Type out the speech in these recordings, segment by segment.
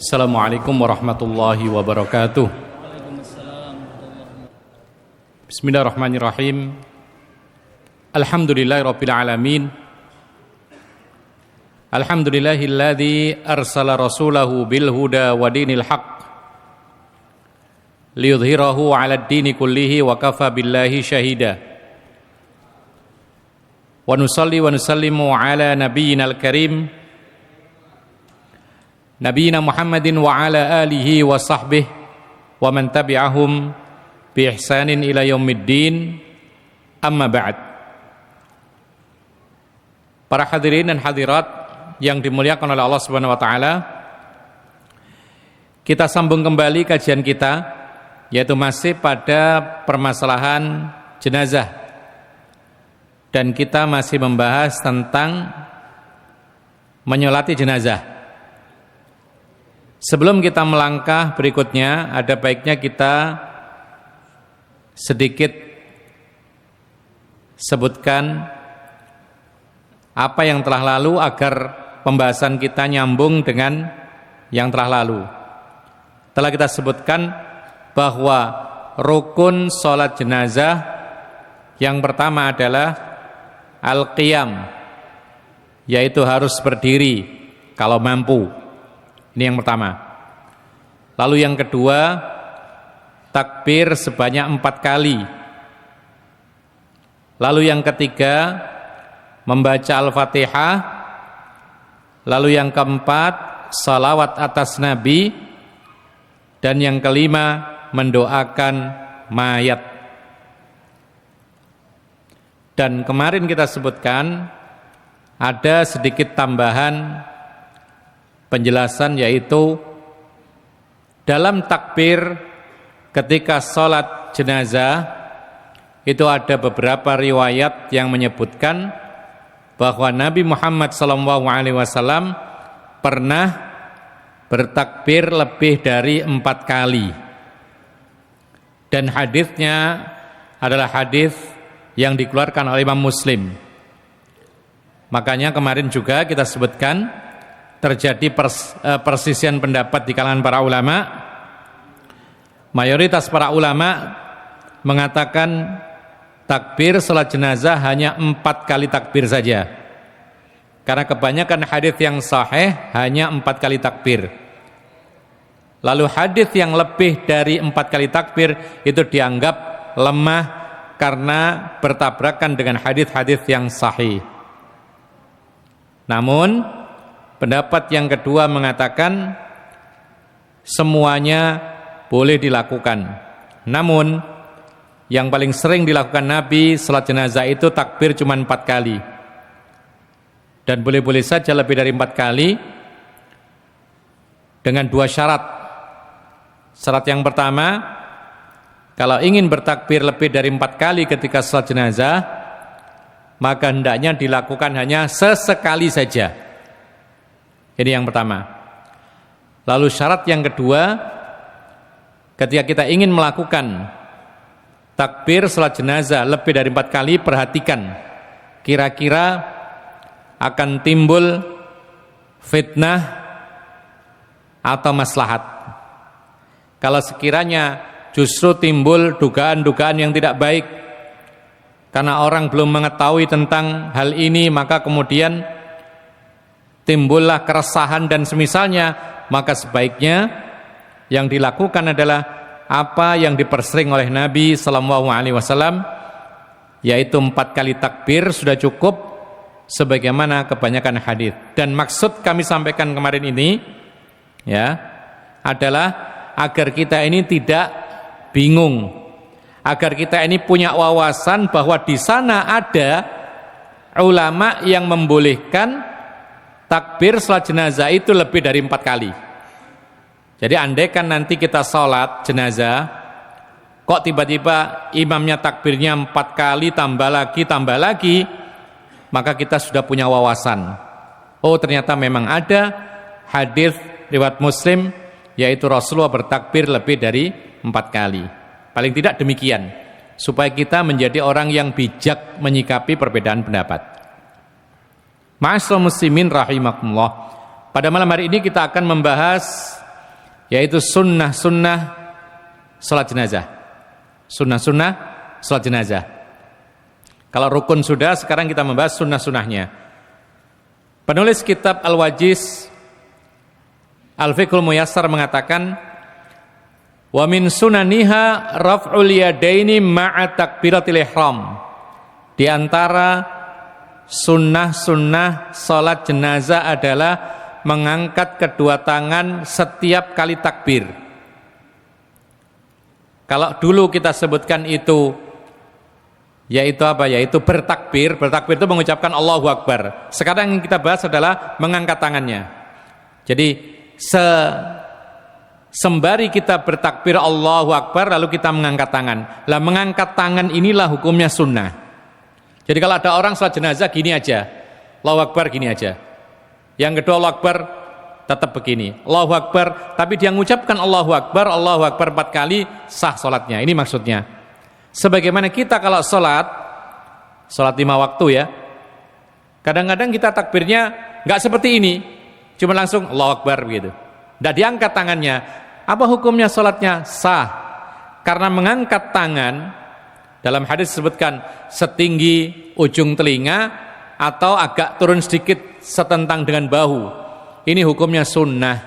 Assalamualaikum warahmatullahi wabarakatuh. Bismillahirrahmanirrahim. Alhamdulillahirabbil alamin. Alhamdulillahilladzi arsala rasulahu bil huda wa dinil haqq liyudhhirahu 'alad dini kullihi wa kafa billahi syahida. Wa nusalli wa nusallimu ala nabiyyinal karim Nabiyina Muhammadin wa ala alihi wa sahbihi wa man tabi'ahum bi ihsanin ila yaumiddin, amma ba'd. Para hadirin dan hadirat yang dimuliakan oleh Allah Subhanahu wa taala, kita sambung kembali kajian kita, yaitu masih pada permasalahan jenazah, dan kita masih membahas tentang menyolati jenazah. Sebelum kita melangkah berikutnya, ada baiknya kita sedikit sebutkan apa yang telah lalu agar pembahasan kita nyambung dengan yang telah lalu. Telah kita sebutkan bahwa rukun sholat jenazah yang pertama adalah al-qiyam, yaitu harus berdiri kalau mampu. Ini yang pertama. Lalu yang kedua, takbir sebanyak 4 kali. Lalu yang ketiga, membaca Al-Fatihah. Lalu yang keempat, salawat atas Nabi. Dan yang kelima, mendoakan mayat. Dan kemarin kita sebutkan ada sedikit tambahan penjelasan, yaitu dalam takbir ketika sholat jenazah itu ada beberapa riwayat yang menyebutkan bahwa Nabi Muhammad SAW pernah bertakbir lebih dari 4 kali, dan hadisnya adalah hadis yang dikeluarkan oleh Imam Muslim. Makanya kemarin juga kita sebutkan terjadi persisian pendapat di kalangan para ulama. Mayoritas para ulama mengatakan takbir salat jenazah hanya 4 kali takbir saja, karena kebanyakan hadis yang sahih hanya 4 kali takbir. Lalu hadis yang lebih dari 4 kali takbir itu dianggap lemah karena bertabrakan dengan hadis-hadis yang sahih. Namun pendapat yang kedua mengatakan semuanya boleh dilakukan. Namun yang paling sering dilakukan Nabi salat jenazah itu takbir cuma 4 kali. Dan boleh-boleh saja lebih dari 4 kali dengan 2 syarat. Syarat yang pertama, kalau ingin bertakbir lebih dari 4 kali ketika salat jenazah, maka hendaknya dilakukan hanya sesekali saja. Ini yang pertama. Lalu syarat yang kedua, ketika kita ingin melakukan takbir salat jenazah lebih dari 4 kali, perhatikan kira-kira akan timbul fitnah atau maslahat. Kalau sekiranya justru timbul dugaan-dugaan yang tidak baik karena orang belum mengetahui tentang hal ini, maka kemudian timbullah keresahan dan semisalnya, maka sebaiknya yang dilakukan adalah apa yang dipersering oleh Nabi SAW, yaitu 4 kali takbir sudah cukup sebagaimana kebanyakan hadis. Dan maksud kami sampaikan kemarin ini ya adalah agar kita ini tidak bingung, agar kita ini punya wawasan bahwa di sana ada ulama yang membolehkan takbir salat jenazah itu lebih dari 4 kali. Jadi andaikan nanti kita salat jenazah, kok tiba-tiba imamnya takbirnya 4 kali tambah lagi, maka kita sudah punya wawasan. Oh, ternyata memang ada hadis riwayat Muslim, yaitu Rasulullah bertakbir lebih dari 4 kali. Paling tidak demikian, supaya kita menjadi orang yang bijak menyikapi perbedaan pendapat. Ma'asyiral muslimin rahimakumullah. Pada malam hari ini kita akan membahas yaitu sunnah-sunnah salat jenazah. Sunnah-sunnah salat jenazah. Kalau rukun sudah, sekarang kita membahas sunnah-sunnahnya. Penulis kitab Al-Wajiz Al-Fiqhul Muyassar mengatakan, wa min sunaniha raf'ul yadaini ma'a takbiratil ihram. Di antara sunnah-sunnah salat jenazah adalah mengangkat kedua tangan setiap kali takbir. Kalau dulu kita sebutkan itu yaitu apa? Yaitu bertakbir. Bertakbir itu mengucapkan Allahu Akbar. Sekarang yang kita bahas adalah mengangkat tangannya. Jadi sembari kita bertakbir Allahu Akbar lalu kita mengangkat tangan. Lah mengangkat tangan inilah hukumnya sunnah. Jadi kalau ada orang salat jenazah gini aja, Allahu Akbar gini aja. Yang kedua Allahu Akbar tetap begini, Allahu Akbar, tapi dia mengucapkan Allahu Akbar 4 kali, sah salatnya. Ini maksudnya. Sebagaimana kita kalau salat 5 waktu ya, kadang-kadang kita takbirnya nggak seperti ini, cuma langsung Allahu Akbar begitu. Tidak diangkat tangannya. Apa hukumnya salatnya? Sah. Karena mengangkat tangan dalam hadis disebutkan setinggi ujung telinga atau agak turun sedikit setentang dengan bahu. Ini hukumnya sunnah.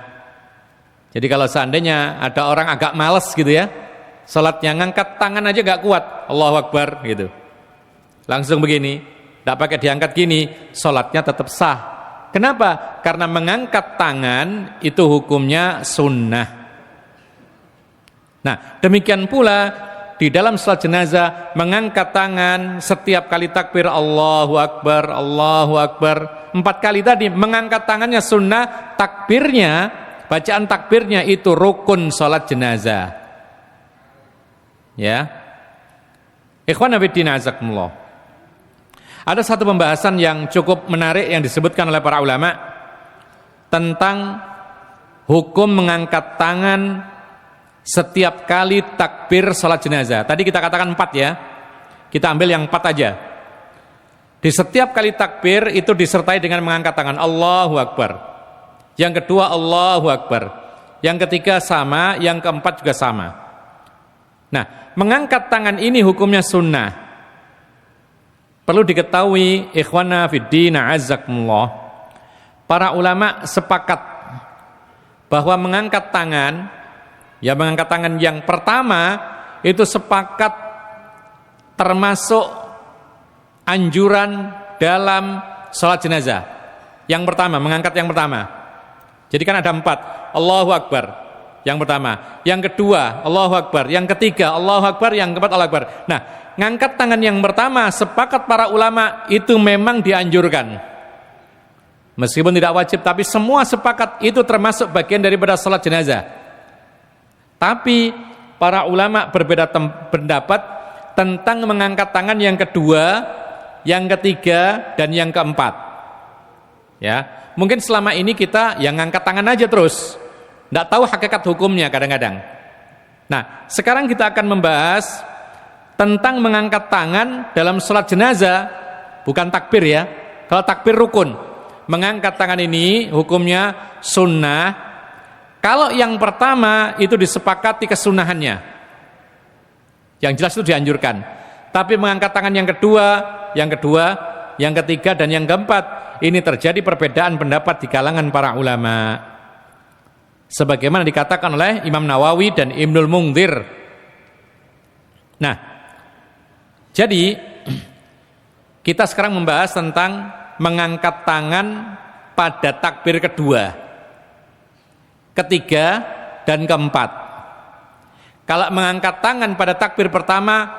Jadi kalau seandainya ada orang agak malas gitu ya, salatnya ngangkat tangan aja gak kuat, Allahu Akbar gitu, langsung begini, tidak pakai diangkat gini, salatnya tetap sah. Kenapa? Karena mengangkat tangan itu hukumnya sunnah. Nah, demikian pula di dalam salat jenazah mengangkat tangan setiap kali takbir Allahu Akbar 4 kali tadi, mengangkat tangannya sunnah, takbirnya, bacaan takbirnya itu rukun salat jenazah. Ya. Ikhwan fillah azakumullah. Ada satu pembahasan yang cukup menarik yang disebutkan oleh para ulama tentang hukum mengangkat tangan setiap kali takbir salat jenazah. Tadi kita katakan 4 ya. Kita ambil yang 4 aja. Di setiap kali takbir itu disertai dengan mengangkat tangan Allahu Akbar. Yang kedua Allahu Akbar. Yang ketiga sama, yang keempat juga sama. Nah, mengangkat tangan ini hukumnya sunnah. Perlu diketahui ikhwana fiddin azakumullah, para ulama sepakat bahwa mengangkat tangan, ya mengangkat tangan yang pertama itu sepakat termasuk anjuran dalam sholat jenazah. Yang pertama, mengangkat yang pertama. Jadi kan ada 4, Allahu Akbar yang pertama, yang kedua Allahu Akbar, yang ketiga Allahu Akbar, yang keempat Allahu Akbar. Nah, ngangkat tangan yang pertama sepakat para ulama itu memang dianjurkan, meskipun tidak wajib, tapi semua sepakat itu termasuk bagian daripada salat jenazah. Tapi para ulama berbeda pendapat tentang mengangkat tangan yang kedua, yang ketiga, dan yang keempat. Ya, mungkin selama ini kita yang ngangkat tangan aja terus, tidak tahu hakikat hukumnya kadang-kadang. Nah, sekarang kita akan membahas tentang mengangkat tangan dalam sholat jenazah, bukan takbir ya. Kalau takbir rukun, mengangkat tangan ini hukumnya sunnah. Kalau yang pertama itu disepakati kesunahannya, yang jelas itu dianjurkan. Tapi mengangkat tangan yang kedua, yang ketiga, dan yang keempat, ini terjadi perbedaan pendapat di kalangan para ulama. Sebagaimana dikatakan oleh Imam Nawawi dan Ibnul Munzir. Nah, jadi kita sekarang membahas tentang mengangkat tangan pada takbir kedua, ketiga, dan keempat. Kalau mengangkat tangan pada takbir pertama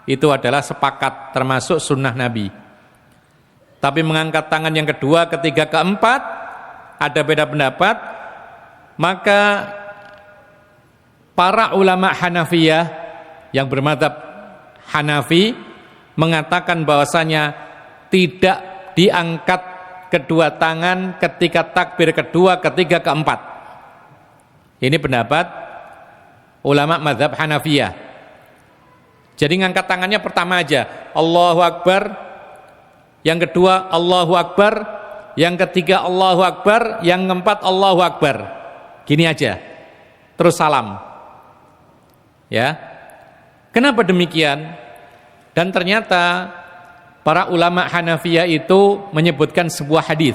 itu adalah sepakat termasuk sunnah Nabi. Tapi mengangkat tangan yang kedua, ketiga, keempat ada beda pendapat. Maka para ulama Hanafiyah yang bermadzhab Hanafi mengatakan bahwasanya tidak diangkat kedua tangan ketika takbir kedua, ketiga, keempat. Ini pendapat ulama mazhab Hanafiyah. Jadi ngangkat tangannya pertama aja, Allahu Akbar, yang kedua Allahu Akbar, yang ketiga Allahu Akbar, yang keempat Allahu Akbar. Gini aja. terus salam. Ya. Kenapa demikian? Dan ternyata para ulama Hanafiyah itu menyebutkan sebuah hadis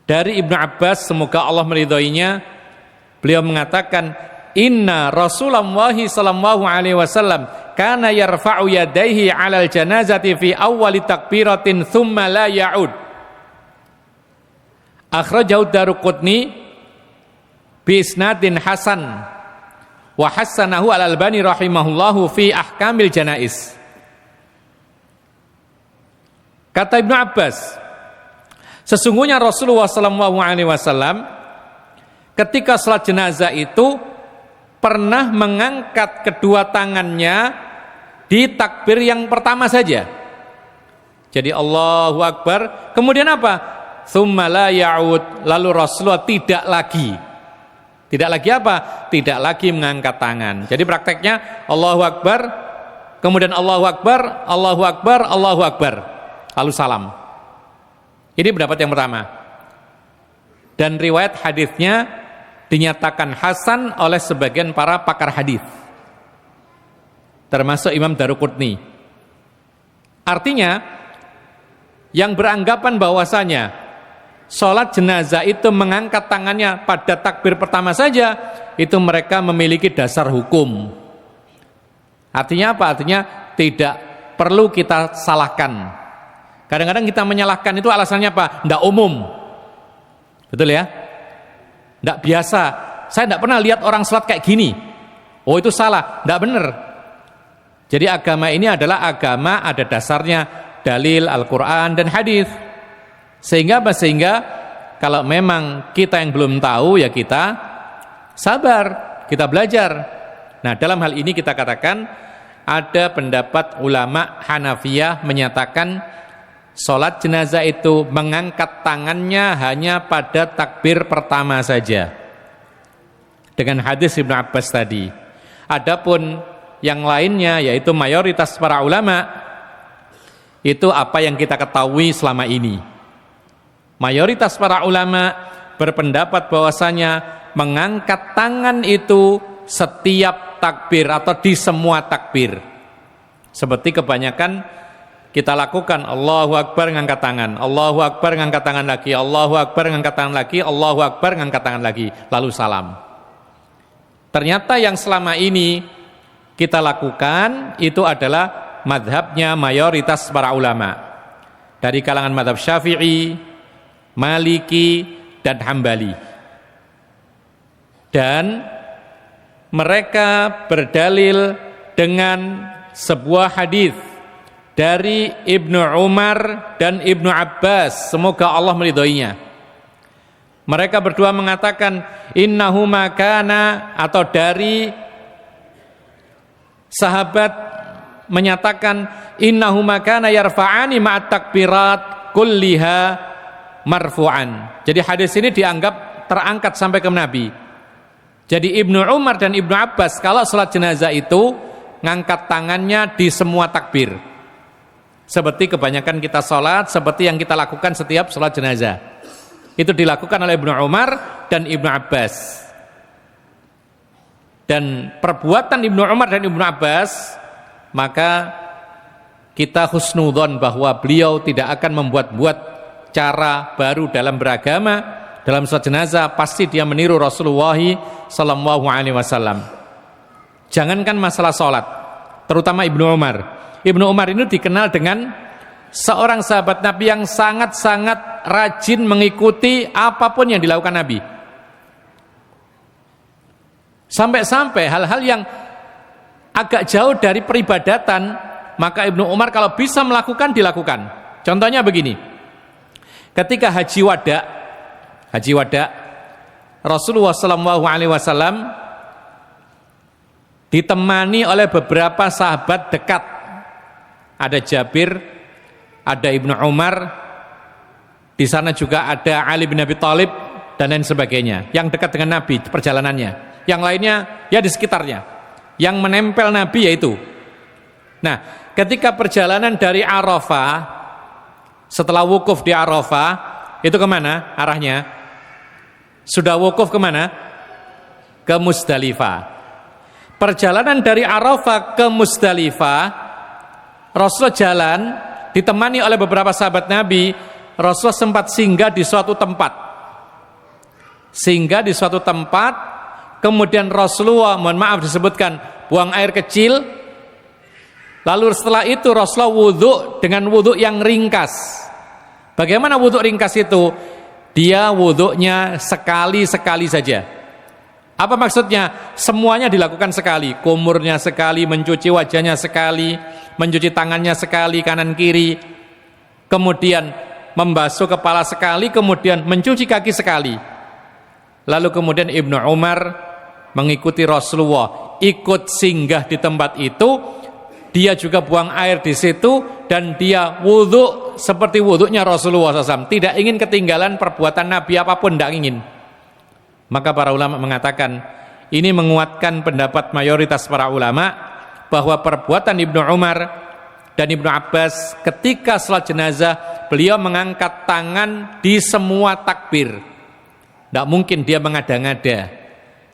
dari Ibnu Abbas, semoga Allah meridhoinya. Beliau mengatakan, inna Rasulullah sallallahu alaihi wasallam kana yarfa'u yadayhi 'alal janazati fi awwali takbiratin thumma la ya'ud. Akhrajahu Daruqutni bi isnadin hasan wa hassanahu Al-Albani rahimahullahu fi ahkamil janaiz. Kata Ibnu Abbas, sesungguhnya Rasulullah sallallahu alaihi wasallam ketika salat jenazah itu pernah mengangkat kedua tangannya di takbir yang pertama saja. Jadi Allahu Akbar, kemudian apa? Tsumma la ya'ud, lalu Rasulullah tidak lagi apa? Tidak lagi mengangkat tangan. Jadi prakteknya Allahu Akbar, kemudian Allahu Akbar, Allahu Akbar, Allahu Akbar, lalu salam. Ini pendapat yang pertama. Dan riwayat hadisnya dinyatakan hasan oleh sebagian para pakar hadis, termasuk Imam Daruqutni. Artinya, yang beranggapan bahwasanya sholat jenazah itu mengangkat tangannya pada takbir pertama saja, itu mereka memiliki dasar hukum. Artinya apa? Artinya tidak perlu kita salahkan. Kadang-kadang kita menyalahkan itu alasannya apa? Tidak umum. Betul ya? Tidak biasa. Saya tidak pernah lihat orang sholat kayak gini. Oh, itu salah. Tidak benar. Jadi agama ini adalah agama ada dasarnya dalil Al-Quran dan hadis. Sehingga apa? Sehingga kalau memang kita yang belum tahu, ya kita sabar, kita belajar. Nah, dalam hal ini kita katakan ada pendapat ulama Hanafiyah menyatakan sholat jenazah itu mengangkat tangannya hanya pada takbir pertama saja, dengan hadis Ibnu Abbas tadi. Adapun yang lainnya, yaitu mayoritas para ulama, itu apa yang kita ketahui selama ini. Mayoritas para ulama berpendapat bahwasanya mengangkat tangan itu setiap takbir atau di semua takbir. Seperti kebanyakan kita lakukan, Allahu Akbar ngangkat tangan, Allahu Akbar ngangkat tangan lagi, Allahu Akbar ngangkat tangan lagi, Allahu Akbar ngangkat tangan lagi, lalu salam. Ternyata yang selama ini kita lakukan itu adalah madhabnya mayoritas para ulama dari kalangan madhab Syafi'i, Maliki, dan Hambali. Dan mereka berdalil dengan sebuah hadis dari Ibnu Umar dan Ibnu Abbas, semoga Allah meridhoinya. Mereka berdua mengatakan innahuma kana, atau dari sahabat menyatakan innahuma kana yarfa'ani ma'at takbirat kulliha marfu'an. Jadi hadis ini dianggap terangkat sampai ke Nabi. Jadi Ibnu Umar dan Ibnu Abbas kalau sholat jenazah itu ngangkat tangannya di semua takbir, seperti kebanyakan kita sholat, seperti yang kita lakukan setiap sholat jenazah. Itu dilakukan oleh Ibnu Umar dan Ibnu Abbas. Dan perbuatan Ibnu Umar dan Ibnu Abbas, maka kita husnudzon bahwa beliau tidak akan membuat-buat cara baru dalam beragama. Dalam sholat jenazah pasti dia meniru Rasulullah sallallahu alaihi wasallam. Jangankan masalah sholat, terutama Ibnu Umar. Ibnu Umar ini dikenal dengan seorang sahabat Nabi yang sangat-sangat rajin mengikuti apapun yang dilakukan Nabi. Sampai-sampai hal-hal yang agak jauh dari peribadatan, maka Ibnu Umar kalau bisa melakukan, dilakukan. Contohnya begini. Ketika haji wada, Rasulullah SAW ditemani oleh beberapa sahabat dekat. Ada Jabir, ada Ibnu Umar, di sana juga ada Ali bin Abi Thalib dan lain sebagainya. Yang dekat dengan Nabi perjalanannya. Yang lainnya ya di sekitarnya. Yang menempel Nabi yaitu. Nah, ketika perjalanan dari Arafah, setelah wukuf di Arafah, itu kemana arahnya? Sudah wukuf kemana? ke Musdalifah. Perjalanan dari Arafah ke Musdalifah, Rasulullah jalan ditemani oleh beberapa sahabat Nabi. Rasulullah sempat singgah di suatu tempat. Kemudian Rasulullah, mohon maaf disebutkan, buang air kecil. Lalu setelah itu Rasulullah wudhu dengan wudhu yang ringkas. Bagaimana wudhu ringkas itu? Dia wudhunya sekali-sekali saja. Apa maksudnya? Semuanya dilakukan sekali. Kumurnya sekali, mencuci wajahnya sekali, mencuci tangannya sekali, kanan kiri. Kemudian membasuh kepala sekali, kemudian mencuci kaki sekali. Lalu kemudian Ibnu Umar mengikuti Rasulullah, ikut singgah di tempat itu. Dia juga buang air di situ dan dia wudhu seperti wudhunya Rasulullah SAW. Tidak ingin ketinggalan perbuatan Nabi apapun, tidak ingin. Maka para ulama mengatakan, ini menguatkan pendapat mayoritas para ulama bahwa perbuatan Ibnu Umar dan Ibnu Abbas ketika salat jenazah, beliau mengangkat tangan di semua takbir. Tidak mungkin dia mengada-ngada,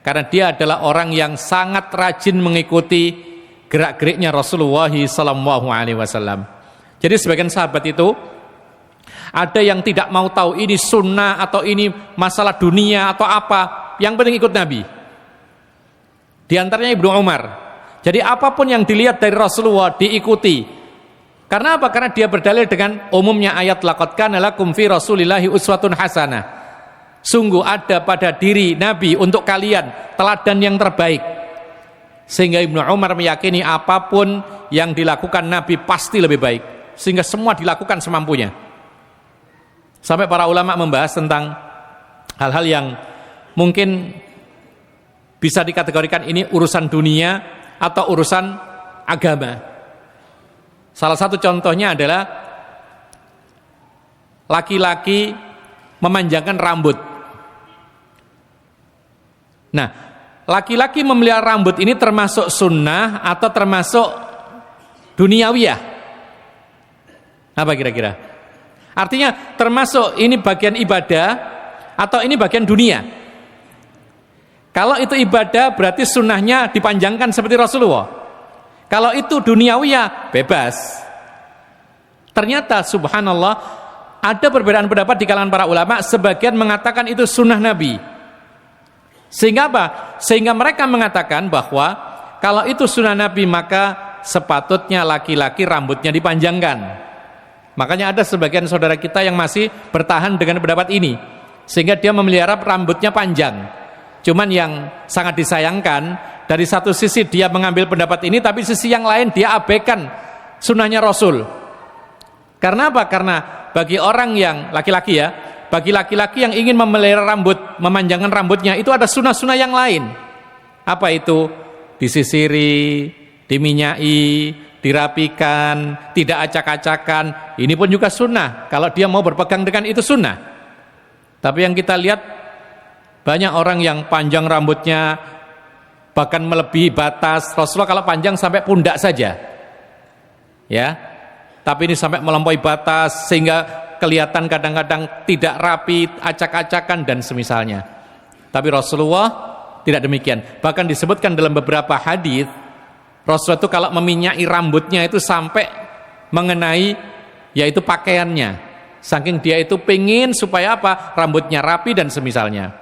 karena dia adalah orang yang sangat rajin mengikuti gerak-geriknya Rasulullah SAW. Jadi sebagian sahabat itu ada yang tidak mau tahu ini sunnah atau ini masalah dunia atau apa, yang penting ikut Nabi. Di antaranya Ibnu Umar. Jadi apapun yang dilihat dari Rasulullah diikuti. Karena apa? Karena dia berdalil dengan umumnya ayat laqad kana lakum fi Rasulillahi uswatun hasanah. Sungguh ada pada diri Nabi untuk kalian teladan yang terbaik. Sehingga Ibnu Umar meyakini apapun yang dilakukan Nabi pasti lebih baik. Sehingga semua dilakukan semampunya. Sampai para ulama membahas tentang hal-hal yang mungkin bisa dikategorikan ini urusan dunia atau urusan agama. Salah satu contohnya adalah laki-laki memanjangkan rambut. Nah, laki-laki memelihara rambut ini termasuk sunnah atau termasuk duniawiyah? Apa kira-kira? Artinya termasuk ini bagian ibadah atau ini bagian dunia? Kalau itu ibadah berarti sunnahnya dipanjangkan seperti Rasulullah. Kalau itu duniawiyah, bebas. Ternyata subhanallah ada perbedaan pendapat di kalangan para ulama. Sebagian mengatakan itu sunnah Nabi. Sehingga apa? Sehingga mereka mengatakan bahwa kalau itu sunnah Nabi maka sepatutnya laki-laki rambutnya dipanjangkan. Makanya ada sebagian saudara kita yang masih bertahan dengan pendapat ini, sehingga dia memelihara rambutnya panjang. Cuman yang sangat disayangkan, dari satu sisi dia mengambil pendapat ini, tapi sisi yang lain dia abaikan sunnahnya Rasul. Karena apa? Karena bagi orang yang laki-laki ya, bagi laki-laki yang ingin memelihara rambut, memanjangkan rambutnya, itu ada sunnah-sunnah yang lain. Apa itu? Disisiri, diminyai, dirapikan, tidak acak-acakan. Ini pun juga sunnah. Kalau dia mau berpegang dengan itu sunnah. Tapi yang kita lihat banyak orang yang panjang rambutnya bahkan melebihi batas. Rasulullah kalau panjang sampai pundak saja. Ya. Tapi ini sampai melampaui batas sehingga kelihatan kadang-kadang tidak rapi, acak-acakan dan semisalnya. Tapi Rasulullah tidak demikian. Bahkan disebutkan dalam beberapa hadis, Rasulullah itu kalau meminyai rambutnya itu sampai mengenai yaitu pakaiannya. Saking dia itu pengen supaya apa? Rambutnya rapi dan semisalnya.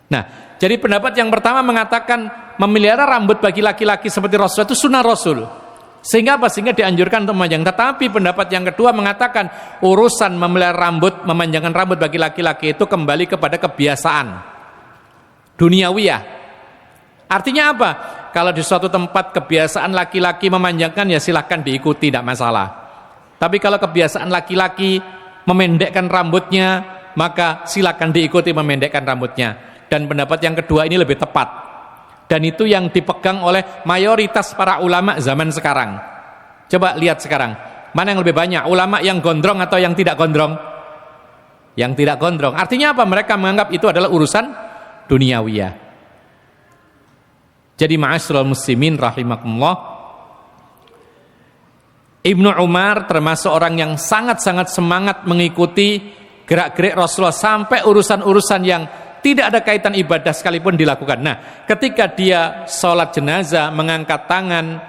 Nah, jadi pendapat yang pertama mengatakan memelihara rambut bagi laki-laki seperti Rasulullah itu sunnah Rasul. Sehingga apa? Sehingga dianjurkan untuk memanjang. Tetapi pendapat yang kedua mengatakan urusan memelihara rambut, memanjangkan rambut bagi laki-laki itu kembali kepada kebiasaan duniawiyah. Artinya apa? Kalau di suatu tempat kebiasaan laki-laki memanjangkan, ya silahkan diikuti, tidak masalah. Tapi kalau kebiasaan laki-laki memendekkan rambutnya, maka silahkan diikuti memendekkan rambutnya. Dan pendapat yang kedua ini lebih tepat. Dan itu yang dipegang oleh mayoritas para ulama zaman sekarang. Coba lihat sekarang, mana yang lebih banyak, ulama yang gondrong atau yang tidak gondrong? Yang tidak gondrong. Artinya apa? Mereka menganggap itu adalah urusan duniawiyah. Jadi ma'asyiral muslimin rahimakumullah, Ibnu Umar termasuk orang yang sangat-sangat semangat mengikuti gerak-gerik Rasulullah sampai urusan-urusan yang tidak ada kaitan ibadah sekalipun dilakukan. Nah, ketika dia sholat jenazah mengangkat tangan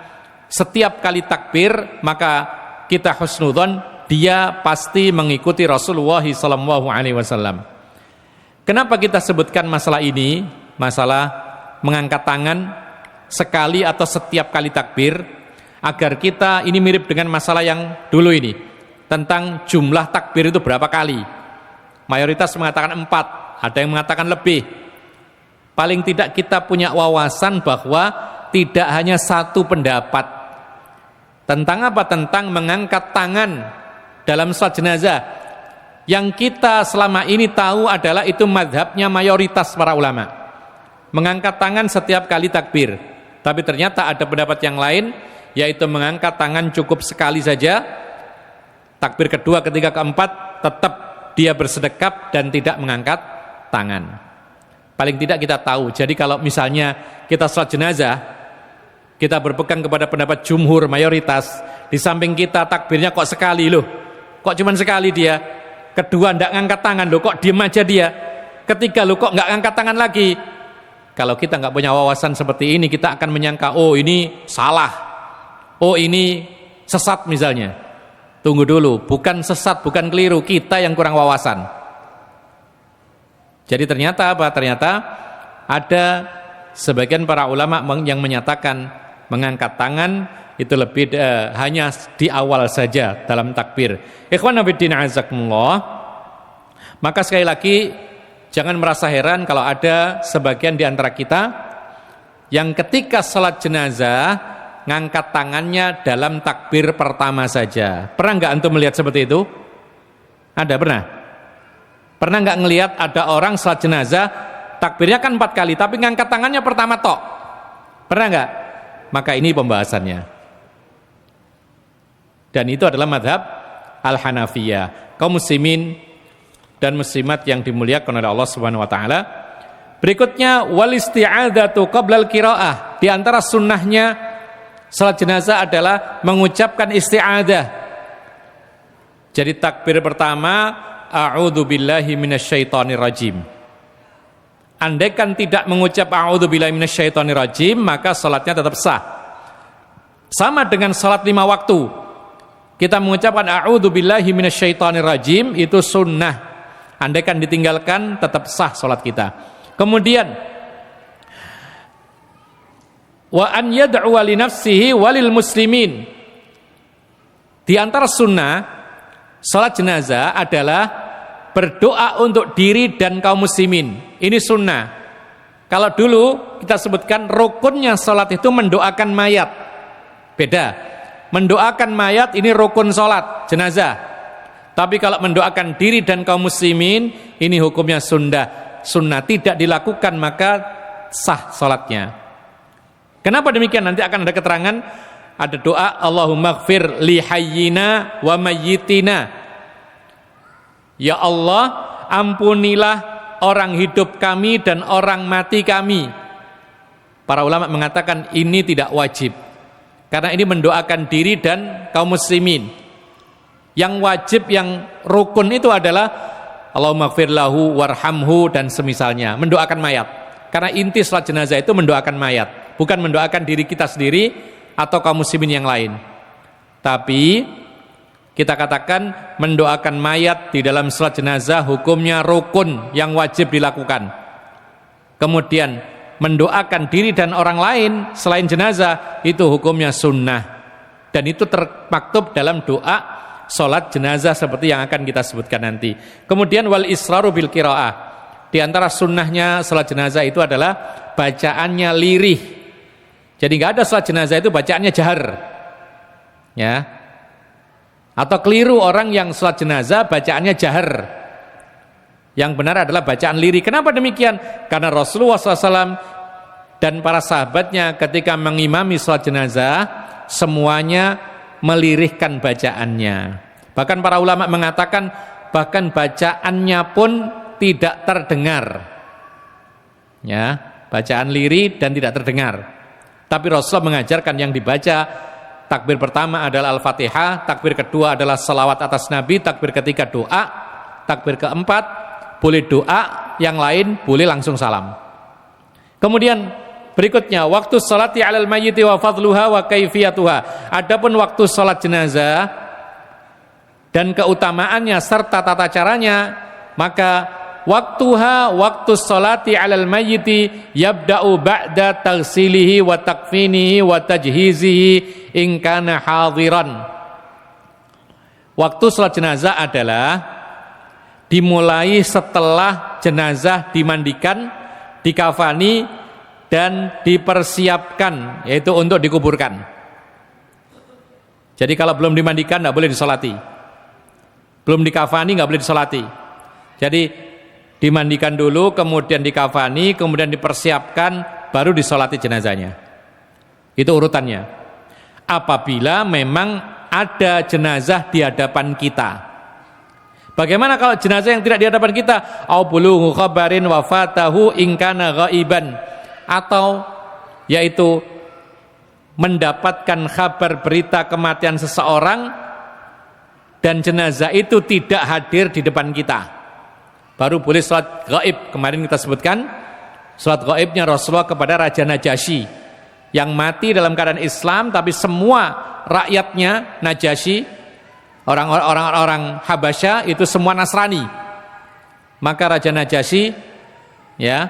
setiap kali takbir, maka kita husnudzon dia pasti mengikuti Rasulullah SAW. Kenapa kita sebutkan masalah ini, masalah mengangkat tangan sekali atau setiap kali takbir? Agar kita, ini mirip dengan masalah yang dulu ini, tentang jumlah takbir itu berapa kali. Mayoritas mengatakan 4, ada yang mengatakan lebih. Paling tidak kita punya wawasan bahwa tidak hanya satu pendapat. Tentang apa? Tentang mengangkat tangan dalam salat jenazah. Yang kita selama ini tahu adalah itu mazhabnya mayoritas para ulama, mengangkat tangan setiap kali takbir. Tapi ternyata ada pendapat yang lain, yaitu mengangkat tangan cukup sekali saja. Takbir kedua, ketiga, keempat tetap dia bersedekap dan tidak mengangkat tangan. Paling tidak kita tahu. Jadi kalau misalnya kita salat jenazah, kita berpegang kepada pendapat jumhur mayoritas, di samping kita takbirnya kok sekali loh, kok cuma sekali dia, kedua ndak ngangkat tangan loh, kok diem aja dia, ketiga loh kok nggak ngangkat tangan lagi. Kalau kita nggak punya wawasan seperti ini, kita akan menyangka, oh ini salah, oh ini sesat misalnya. Tunggu dulu, bukan sesat, bukan keliru, kita yang kurang wawasan. Jadi ternyata apa? Ternyata ada sebagian para ulama yang menyatakan mengangkat tangan itu lebih hanya di awal saja dalam takbir. Ikhwan fillah azakumullah. Maka sekali lagi jangan merasa heran kalau ada sebagian di antara kita yang ketika salat jenazah ngangkat tangannya dalam takbir pertama saja. Pernah nggak antum melihat seperti itu? Ada, pernah? Pernah nggak ngelihat ada orang salat jenazah takbirnya kan 4 kali, tapi ngangkat tangannya pertama tok? Pernah nggak? Maka ini pembahasannya. Dan itu adalah madhab Al-Hanafiyah. Kaum muslimin dan muslimat yang dimuliakan oleh Allah Subhanahu wa taala. Berikutnya wal isti'adzatu qabla al-qiraah. Di antara sunnahnya salat jenazah adalah mengucapkan isti'adzah. Jadi takbir pertama, a'udzubillahi minasyaitonirrajim. Andaikan tidak mengucap a'udzubillahi minasyaitonirrajim, maka salatnya tetap sah. Sama dengan salat 5 waktu. Kita mengucapkan a'udzubillahi minasyaitonirrajim, itu sunnah. Andaikan ditinggalkan tetap sah salat kita. Kemudian wa an yad'u li nafsihi walil muslimin. Di antara sunnah salat jenazah adalah berdoa untuk diri dan kaum muslimin. Ini sunnah. Kalau dulu kita sebutkan rukunnya salat itu mendoakan mayat. Beda. Mendoakan mayat ini rukun salat jenazah. Tapi kalau mendoakan diri dan kaum muslimin ini hukumnya sunnah. Sunnah tidak dilakukan maka sah salatnya. Kenapa demikian? Nanti akan ada keterangan. Ada doa Allahumma gfir li hayyina wa mayyitina. Ya Allah, ampunilah orang hidup kami dan orang mati kami. Para ulama mengatakan ini tidak wajib, karena ini mendoakan diri dan kaum muslimin. Yang wajib, yang rukun itu adalah Allahumma gfir lahu warhamhu dan semisalnya, mendoakan mayat. Karena inti salat jenazah itu mendoakan mayat, bukan mendoakan diri kita sendiri atau kaum muslimin yang lain. Tapi kita katakan mendoakan mayat di dalam salat jenazah hukumnya rukun yang wajib dilakukan. Kemudian mendoakan diri dan orang lain selain jenazah itu hukumnya sunnah. Dan itu termaktub dalam doa salat jenazah seperti yang akan kita sebutkan nanti. Kemudian wal israru bil qiraah. Di antara sunnahnya salat jenazah itu adalah bacaannya lirih. Jadi nggak ada salat jenazah itu bacaannya jahar, ya. Atau keliru orang yang salat jenazah bacaannya jahar. Yang benar adalah bacaan lirih. Kenapa demikian? Karena Rasulullah SAW dan para sahabatnya ketika mengimami salat jenazah semuanya melirihkan bacaannya. Bahkan para ulama mengatakan bahkan bacaannya pun tidak terdengar, ya, bacaan lirih dan tidak terdengar. Tapi Rasulullah mengajarkan yang dibaca takbir pertama adalah Al-Fatihah, takbir kedua adalah salawat atas Nabi, takbir ketiga doa, takbir keempat boleh doa yang lain boleh langsung salam. Kemudian berikutnya waktu sholati 'alal mayyiti wa fadluha wa kaifiyatuha. Adapun waktu salat jenazah dan keutamaannya serta tata caranya, maka waktuha waktu sholati 'alal mayyiti yabda'u ba'da taghsilihi wa takfinihi wa tajhizihi in kana hadiran. Waktu salat jenazah adalah dimulai setelah jenazah dimandikan, dikafani dan dipersiapkan, yaitu untuk dikuburkan. Jadi kalau belum dimandikan tidak boleh disolati, belum dikafani nggak boleh disolati. Jadi dimandikan dulu, kemudian dikafani, kemudian dipersiapkan, baru disolati jenazahnya. Itu urutannya. Apabila memang ada jenazah di hadapan kita. Bagaimana kalau jenazah yang tidak di hadapan kita? Au bulughu khabarin wafatahu in kana ghaiban, atau yaitu mendapatkan kabar berita kematian seseorang dan jenazah itu tidak hadir di depan kita, baru boleh salat gaib. Kemarin kita sebutkan salat gaibnya Rasulullah kepada Raja Najasyi yang mati dalam keadaan Islam, tapi semua rakyatnya Najasyi, orang-orang Habasyah itu semua Nasrani. Maka Raja Najasyi ya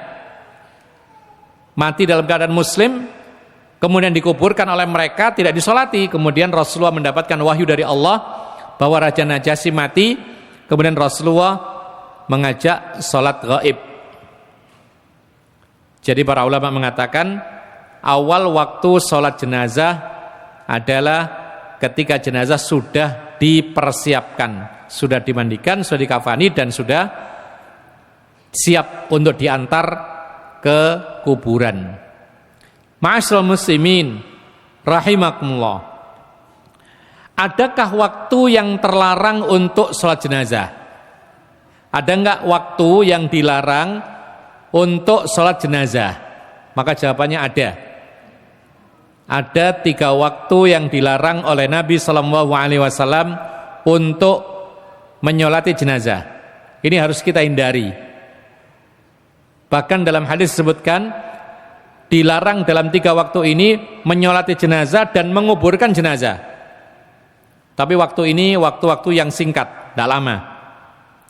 mati dalam keadaan Muslim, kemudian dikuburkan oleh mereka, tidak disolati. Kemudian Rasulullah mendapatkan wahyu dari Allah bahwa Raja Najasyi mati, kemudian Rasulullah mengajak sholat gaib. Jadi para ulama mengatakan awal waktu sholat jenazah adalah ketika jenazah sudah dipersiapkan, sudah dimandikan, sudah dikafani, dan sudah siap untuk diantar ke kuburan. Ma'asyiral muslimin rahimakumullah. Adakah waktu yang terlarang untuk sholat jenazah? Ada enggak waktu yang dilarang untuk sholat jenazah? Maka jawabannya ada. Ada 3 waktu yang dilarang oleh Nabi SAW untuk menyolati jenazah. Ini harus kita hindari. Bahkan dalam hadis disebutkan dilarang dalam 3 waktu ini menyolati jenazah dan menguburkan jenazah. Tapi waktu ini waktu-waktu yang singkat, tidak lama.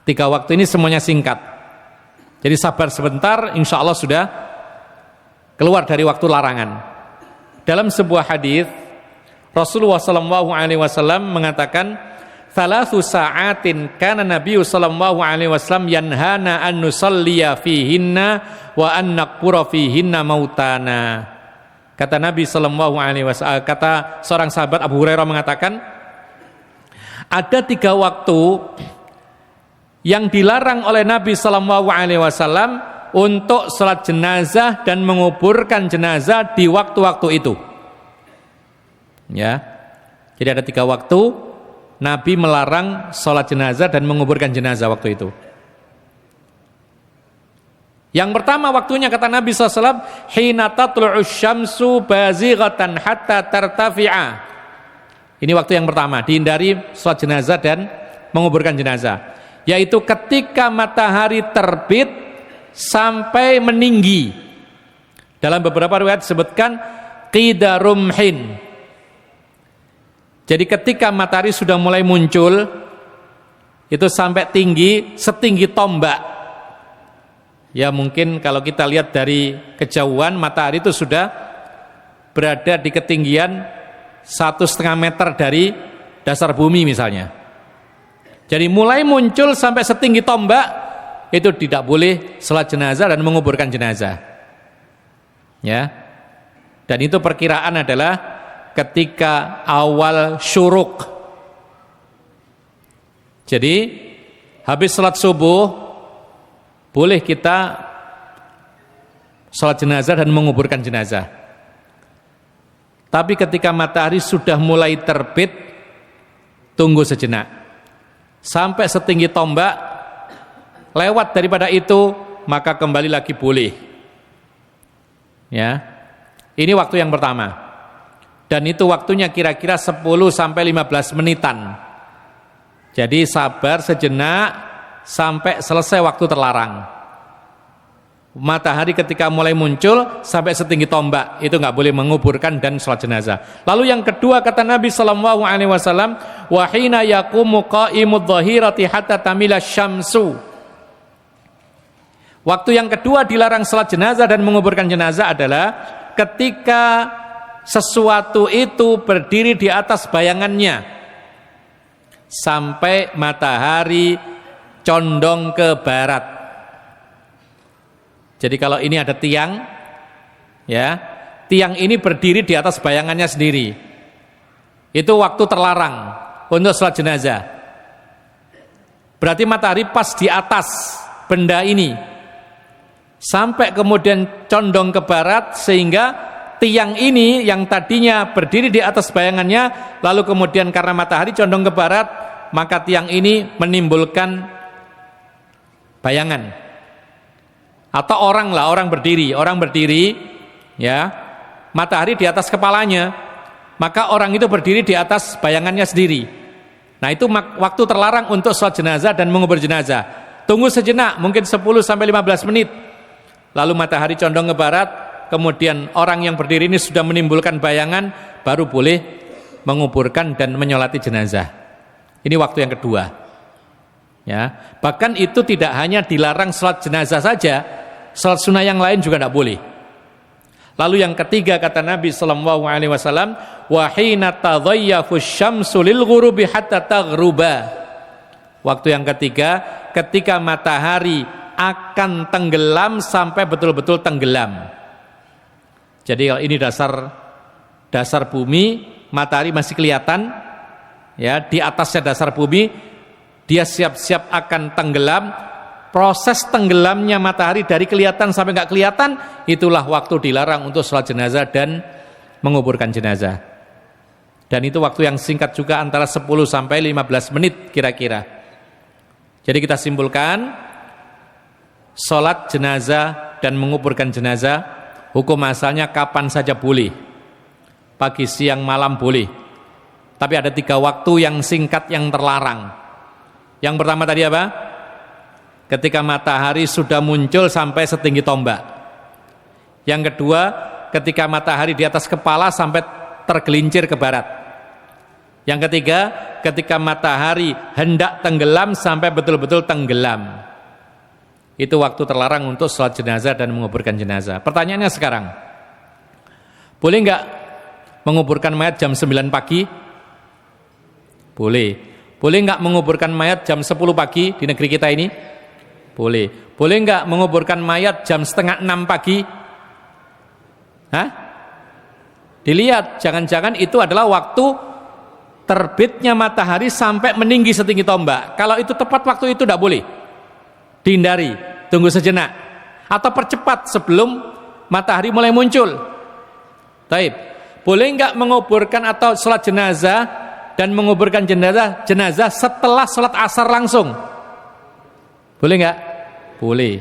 3 waktu ini semuanya singkat. Jadi sabar sebentar, insya Allah sudah keluar dari waktu larangan. Dalam sebuah hadis Rasulullah SAW mengatakan, "Thalathu sa'atin kana Nabi SAW yanhana an nusalliya fihinna wa an naqbura fihinna mautana." Kata Nabi SAW, kata seorang sahabat Abu Hurairah mengatakan, ada 3 waktu yang dilarang oleh Nabi SAW untuk salat jenazah dan menguburkan jenazah di waktu-waktu itu. Ya. Jadi ada 3 waktu Nabi melarang salat jenazah dan menguburkan jenazah waktu itu. Yang pertama waktunya kata Nabi SAW, hina tatlu'us syamsu bazighatan hatta tartafi'a. Ini waktu yang pertama, dihindari salat jenazah dan menguburkan jenazah, yaitu ketika matahari terbit sampai meninggi. Dalam beberapa riwayat disebutkan qida rumhin. Jadi ketika matahari sudah mulai muncul itu sampai tinggi setinggi tombak. Ya mungkin kalau kita lihat dari kejauhan matahari itu sudah berada di ketinggian 1,5 meter dari dasar bumi misalnya. Jadi mulai muncul sampai setinggi tombak, itu tidak boleh salat jenazah dan menguburkan jenazah. Ya. Dan itu perkiraan adalah ketika awal syuruk. Jadi habis salat subuh boleh kita salat jenazah dan menguburkan jenazah. Tapi ketika matahari sudah mulai terbit, tunggu sejenak sampai setinggi tombak. Lewat daripada itu maka kembali lagi boleh. Ya. Ini waktu yang pertama. Dan itu waktunya kira-kira 10 sampai 15 menitan. Jadi sabar sejenak sampai selesai waktu terlarang. matahari ketika mulai muncul sampai setinggi tombak, itu nggak boleh menguburkan dan sholat jenazah. Lalu yang kedua kata Nabi sallallahu alaihi wasallam, wa hina yaqumu qa'imudz dhahirati hatta tamila syamsu. Waktu yang kedua dilarang sholat jenazah dan menguburkan jenazah adalah ketika sesuatu itu berdiri di atas bayangannya sampai matahari condong ke barat. Jadi kalau ini ada tiang, ya, tiang ini berdiri di atas bayangannya sendiri. Itu waktu terlarang untuk sholat jenazah. Berarti matahari pas di atas benda ini, sampai kemudian condong ke barat, sehingga tiang ini yang tadinya berdiri di atas bayangannya, lalu kemudian karena matahari condong ke barat, maka tiang ini menimbulkan bayangan. Atau orang berdiri, ya, matahari di atas kepalanya, maka orang itu berdiri di atas bayangannya sendiri. Nah itu waktu terlarang untuk sholat jenazah dan mengubur jenazah. Tunggu sejenak, mungkin 10-15 menit, lalu matahari condong ke barat, kemudian orang yang berdiri ini sudah menimbulkan bayangan, baru boleh menguburkan dan menyolati jenazah. Ini waktu yang kedua, ya. Bahkan itu tidak hanya dilarang sholat jenazah saja, sholat sunnah yang lain juga tidak boleh. Lalu yang ketiga kata Nabi sallallahu alaihi wasallam, wa hina tadayyafu syamsu lil ghurubi hatta taghruba. Waktu yang ketiga ketika matahari akan tenggelam sampai betul-betul tenggelam. Jadi kalau ini dasar bumi, matahari masih kelihatan, ya, di atasnya dasar bumi, dia siap-siap akan tenggelam. Proses tenggelamnya matahari dari kelihatan sampai nggak kelihatan, itulah waktu dilarang untuk sholat jenazah dan menguburkan jenazah. Dan itu waktu yang singkat juga, antara 10-15 menit kira-kira. Jadi kita simpulkan, sholat jenazah dan menguburkan jenazah, hukum asalnya kapan saja boleh. Pagi, siang, malam boleh. Tapi ada 3 waktu yang singkat yang terlarang. Yang pertama tadi apa? Ketika matahari sudah muncul sampai setinggi tombak. Yang kedua, ketika matahari di atas kepala sampai tergelincir ke barat. Yang ketiga, ketika matahari hendak tenggelam sampai betul-betul tenggelam. Itu waktu terlarang untuk sholat jenazah dan menguburkan jenazah. Pertanyaannya sekarang, boleh nggak menguburkan mayat jam 9 pagi? Boleh. Boleh nggak menguburkan mayat jam 10 pagi di negeri kita ini? Boleh. Boleh nggak menguburkan mayat jam 5:30 pagi? Hah? Dilihat, jangan-jangan itu adalah waktu terbitnya matahari sampai meninggi setinggi tombak. Kalau itu tepat waktu itu tidak boleh. Dihindari, tunggu sejenak. Atau percepat sebelum matahari mulai muncul. Taib. Boleh nggak menguburkan atau sholat jenazah dan menguburkan jenazah setelah sholat asar langsung? Boleh nggak? Boleh.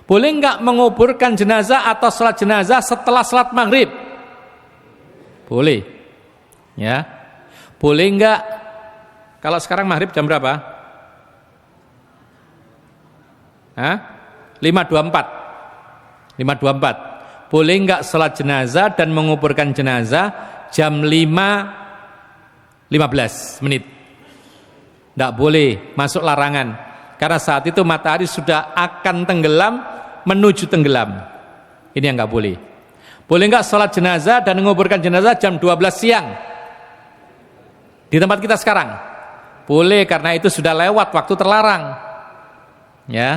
Boleh nggak menguburkan jenazah atau sholat jenazah setelah sholat maghrib? Boleh. Ya. Boleh nggak? Kalau sekarang maghrib jam berapa? 5.24. Boleh nggak sholat jenazah dan menguburkan jenazah jam 5.15 menit? Nggak boleh, masuk larangan. Karena saat itu matahari sudah akan tenggelam, menuju tenggelam. Ini yang nggak boleh. Boleh nggak sholat jenazah dan menguburkan jenazah jam 12 siang? Di tempat kita sekarang? Boleh, karena itu sudah lewat waktu terlarang. Ya.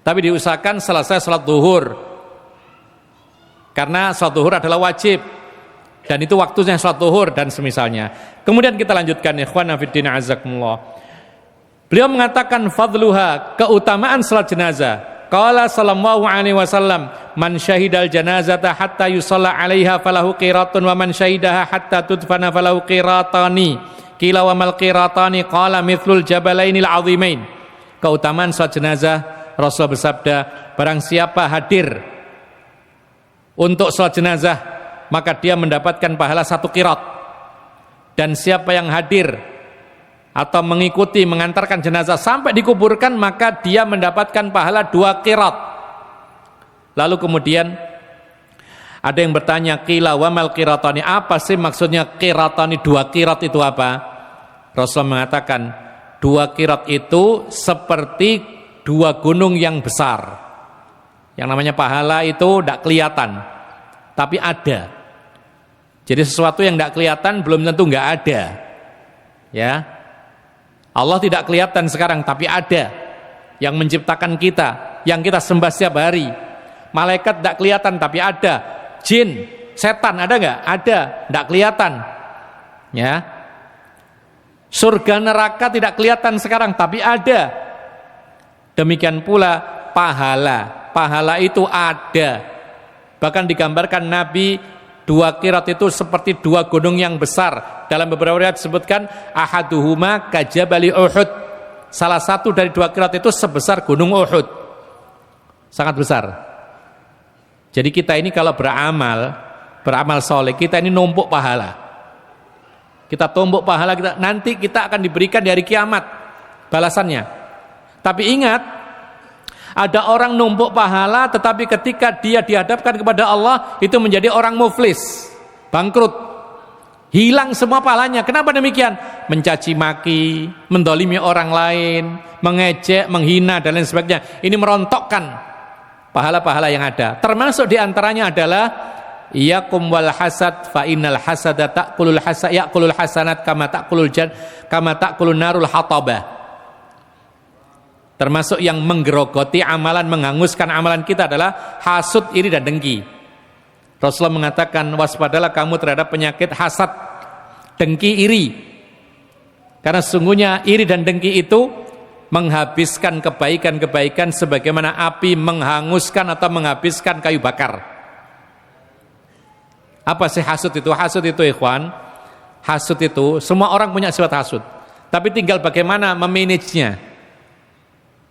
Tapi diusahakan selesai sholat zuhur. Karena sholat zuhur adalah wajib. Dan itu waktunya sholat zuhur dan semisalnya. Kemudian kita lanjutkan, ikhwan fiddin azakumullah. Beliau mengatakan fadluha, keutamaan salat jenazah. Qala sallallahu alaihi wasallam, man syahidal janazata hatta yusalla 'alaiha falahu qiratun wa man syahidaha hatta tudfana falahu qiratani. Qila wa mal qiratani? Qala mithlul jabalainil 'azimain. Keutamaan salat jenazah, Rasul bersabda, barang siapa hadir untuk salat jenazah, maka dia mendapatkan pahala 1 qirat. Dan siapa yang hadir atau mengikuti mengantarkan jenazah sampai dikuburkan, maka dia mendapatkan pahala 2 qirat. Lalu kemudian ada yang bertanya, qila wa mal qiratani, apa sih maksudnya qiratani, 2 qirat itu apa? Rasulullah mengatakan 2 qirat itu seperti 2 gunung yang besar. Yang namanya pahala itu tidak kelihatan, tapi ada. Jadi sesuatu yang tidak kelihatan belum tentu nggak ada. Ya, Allah tidak kelihatan sekarang, tapi ada yang menciptakan kita, yang kita sembah setiap hari. Malaikat tidak kelihatan, tapi ada. Jin, setan ada nggak? Ada, tidak kelihatan. Ya, surga neraka tidak kelihatan sekarang, tapi ada. Demikian pula pahala. Pahala itu ada. Bahkan digambarkan Nabi 2 qirat itu seperti 2 gunung yang besar. Dalam beberapa riwayat disebutkan ahaduhuma kajabali Uhud. Salah satu dari 2 qirat itu sebesar gunung Uhud. Sangat besar. Jadi kita ini kalau beramal soleh, kita ini numpuk pahala. Kita tumpuk pahala kita, nanti kita akan diberikan di hari kiamat balasannya. Tapi ingat, ada orang numpuk pahala, tetapi ketika dia dihadapkan kepada Allah, itu menjadi orang muflis, bangkrut, hilang semua pahalanya. Kenapa demikian? Mencaci maki, mendolimi orang lain, mengejek, menghina, dan lain sebagainya. Ini merontokkan pahala-pahala yang ada. Termasuk diantaranya adalah iyakum wal hasad fa innal hasada ya'kulul hasanat kama ta'kulun narul hatabah. Termasuk yang menggerogoti amalan, menghanguskan amalan kita adalah hasud, iri dan dengki. Rasulullah mengatakan, waspadalah kamu terhadap penyakit hasad, dengki, iri. Karena sesungguhnya iri dan dengki itu menghabiskan kebaikan-kebaikan sebagaimana api menghanguskan atau menghabiskan kayu bakar. Apa sih hasud itu? Hasud itu, ikhwan, hasud itu semua orang punya sifat hasud, tapi tinggal bagaimana memanagenya.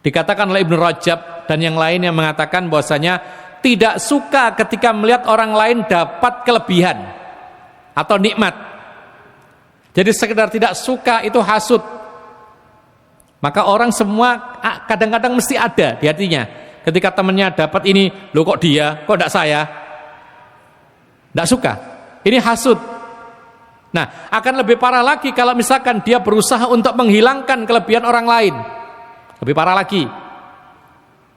Dikatakan oleh Ibnu Rajab dan yang lain yang mengatakan bahwasanya tidak suka ketika melihat orang lain dapat kelebihan atau nikmat. Jadi sekedar tidak suka itu hasud. Maka orang semua kadang-kadang mesti ada di hatinya. Ketika temannya dapat ini, loh kok dia, kok tidak saya? Tidak suka. Ini hasud. Nah, akan lebih parah lagi kalau misalkan dia berusaha untuk menghilangkan kelebihan orang lain. Lebih parah lagi.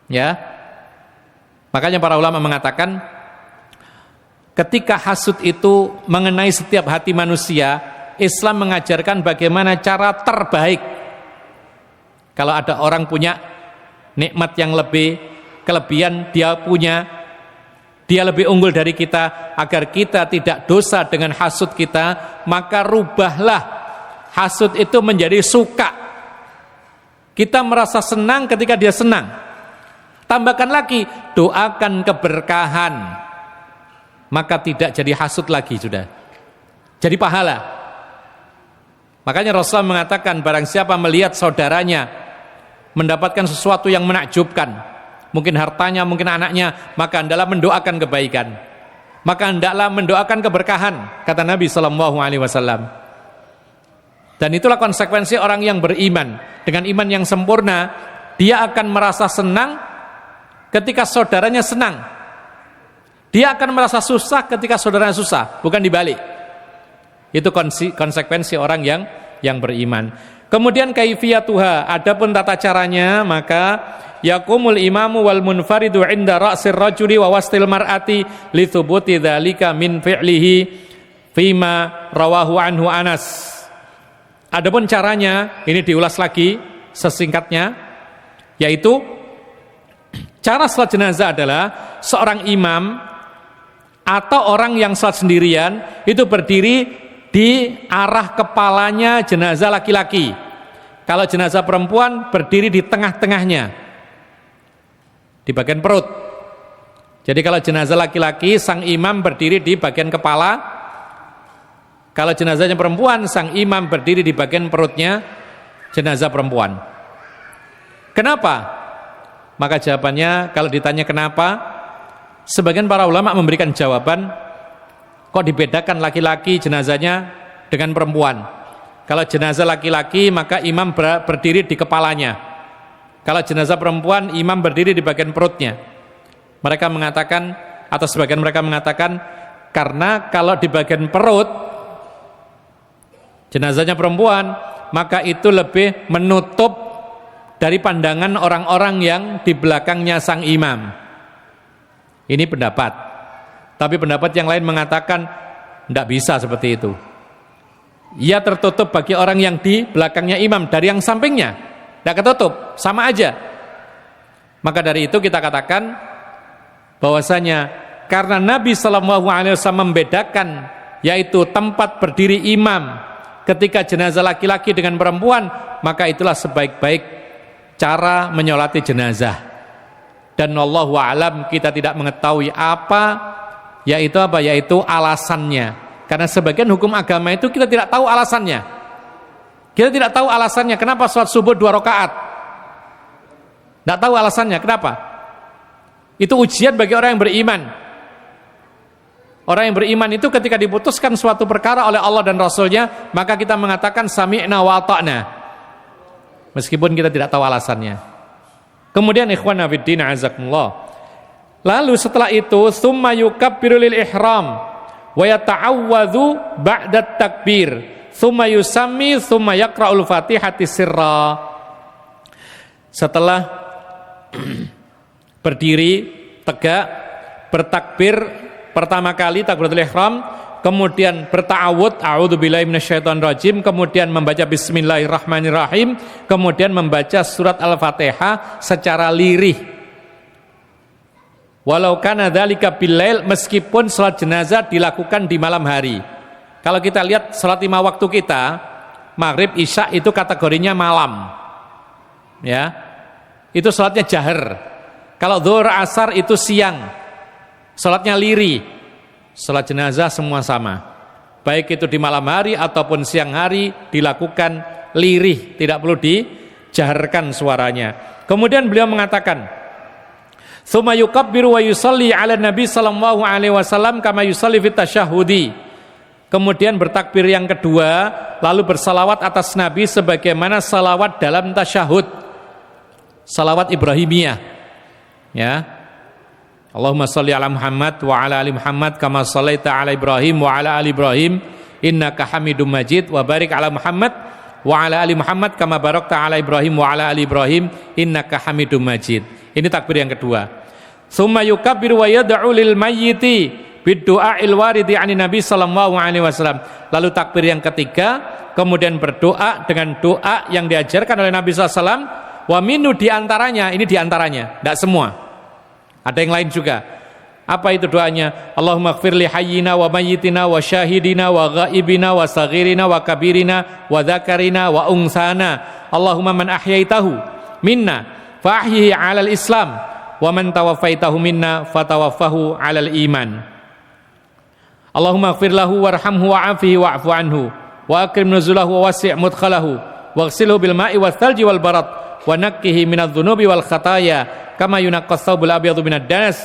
Ya. Makanya para ulama mengatakan, ketika hasud itu mengenai setiap hati manusia, Islam mengajarkan bagaimana cara terbaik. Kalau ada orang punya nikmat yang lebih, kelebihan dia punya, dia lebih unggul dari kita, agar kita tidak dosa dengan hasud kita, maka rubahlah hasud itu menjadi suka. Kita merasa senang ketika dia senang. Tambahkan lagi, doakan keberkahan, maka tidak jadi hasud lagi, sudah jadi pahala. Makanya Rasulullah mengatakan, barang siapa melihat saudaranya mendapatkan sesuatu yang menakjubkan, mungkin hartanya, mungkin anaknya, maka hendaklah mendoakan kebaikan, maka hendaklah mendoakan keberkahan, kata Nabi SAW. Dan itulah konsekuensi orang yang beriman. Dengan iman yang sempurna, dia akan merasa senang ketika saudaranya senang, dia akan merasa susah ketika saudaranya susah, bukan dibalik. Itu konsekuensi orang yang beriman. Kemudian kaifiyatuha, adapun tata caranya, maka yakumul imamu wal munfaridu inda ra'sir rajuli wa wastil mar'ati li thubuti dzalika min fi'lihi fima rawahu anhu Anas. Adapun caranya, ini diulas lagi sesingkatnya, yaitu cara salat jenazah adalah seorang imam atau orang yang salat sendirian itu berdiri di arah kepalanya jenazah laki-laki. Kalau jenazah perempuan berdiri di tengah-tengahnya, di bagian perut. Jadi kalau jenazah laki-laki, sang imam berdiri di bagian kepala. Kalau jenazahnya perempuan, sang imam berdiri di bagian perutnya jenazah perempuan. Kenapa? Maka jawabannya, kalau ditanya kenapa, sebagian para ulama memberikan jawaban, kok dibedakan laki-laki jenazahnya dengan perempuan? Kalau jenazah laki-laki, maka imam berdiri di kepalanya. Kalau jenazah perempuan, imam berdiri di bagian perutnya. Mereka mengatakan, atau sebagian mereka mengatakan, karena kalau di bagian perut jenazahnya perempuan, maka itu lebih menutup dari pandangan orang-orang yang di belakangnya sang imam. Ini pendapat. Tapi pendapat yang lain mengatakan tidak bisa seperti itu. Ia tertutup bagi orang yang di belakangnya imam, dari yang sampingnya tidak ketutup, sama aja. Maka dari itu kita katakan bahwasanya karena Nabi SAW membedakan, yaitu tempat berdiri imam ketika jenazah laki-laki dengan perempuan, maka itulah sebaik-baik cara menyolati jenazah. Dan wallahu a'lam, kita tidak mengetahui yaitu alasannya. Karena sebagian hukum agama itu kita tidak tahu alasannya. Kita tidak tahu alasannya kenapa sholat subuh 2 rakaat. Tidak tahu alasannya kenapa. Itu ujian bagi orang yang beriman. Orang yang beriman itu ketika diputuskan suatu perkara oleh Allah dan Rasulnya, maka kita mengatakan sami'na wa ata'na, meskipun kita tidak tahu alasannya. Kemudian ikhwana fiddin azakumullah, lalu setelah itu summa yukabbiru lil ihram wa yata'awwadhu ba'da takbir summa yusammi summa yaqra'ul fatihati sirra. Setelah berdiri tegak, bertakbir pertama kali takbiratul ihram, kemudian berta'awudz a'udzubillahi minasyaitonirrajim, kemudian membaca bismillahirrahmanirrahim, kemudian membaca surat Al-Fatihah secara lirih. Walau kana dzalika billail, meskipun salat jenazah dilakukan di malam hari. Kalau kita lihat salat 5 waktu kita, maghrib, isya itu kategorinya malam. Ya. Itu salatnya jahar. Kalau zuhur, asar itu siang. Salatnya lirih. Salat jenazah semua sama. Baik itu di malam hari ataupun siang hari dilakukan lirih, tidak perlu dijaharkan suaranya. Kemudian beliau mengatakan, "Tsumma yukabbiru wa yusalli 'ala Nabi sallallahu alaihi wasallam kama yusalli fit tasyahhudi." Kemudian bertakbir yang kedua, lalu bersalawat atas Nabi sebagaimana salawat dalam tasyahud. Salawat Ibrahimiyah. Ya. Allahumma shalli ala Muhammad wa ala ali Muhammad kama shallaita ala Ibrahim wa ala ali Ibrahim innaka Hamidum Majid, wa barik ala Muhammad wa ala ali Muhammad kama barakta ala Ibrahim wa ala ali Ibrahim innaka Hamidum Majid. Ini takbir yang kedua. Tsumma yukabbiru wa yad'u lil mayyiti bid-du'a'il waridi 'ani Nabi sallallahu alaihi wasallam. Lalu takbir yang ketiga, kemudian berdoa dengan doa yang diajarkan oleh Nabi sallallahu alaihi wasallam. Wa minu diantaranya, ini diantaranya, tidak semua. Ada yang lain juga. Apa itu doanya? Allahumma ighfir li hayyina wa mayyitina wa syahidina wa ghaibina wa saghirina wa kabirina wa dzakarina wa unsana. Allahumma man ahyaitahu minna fa ahyihi 'alal Islam wa man tawaffaitahu minna fatawaffahu 'alal iman. Allahumma ighfir lahu warhamhu wa'afihi wa'fu anhu wa akrim nuzulahu wa wasi' mudkhalahu waghsilhu bil ma'i wath thalji wal barad wa nakkihi minadh dhunubi wal khataya kama yunaqqas thawbul abyadu minad danas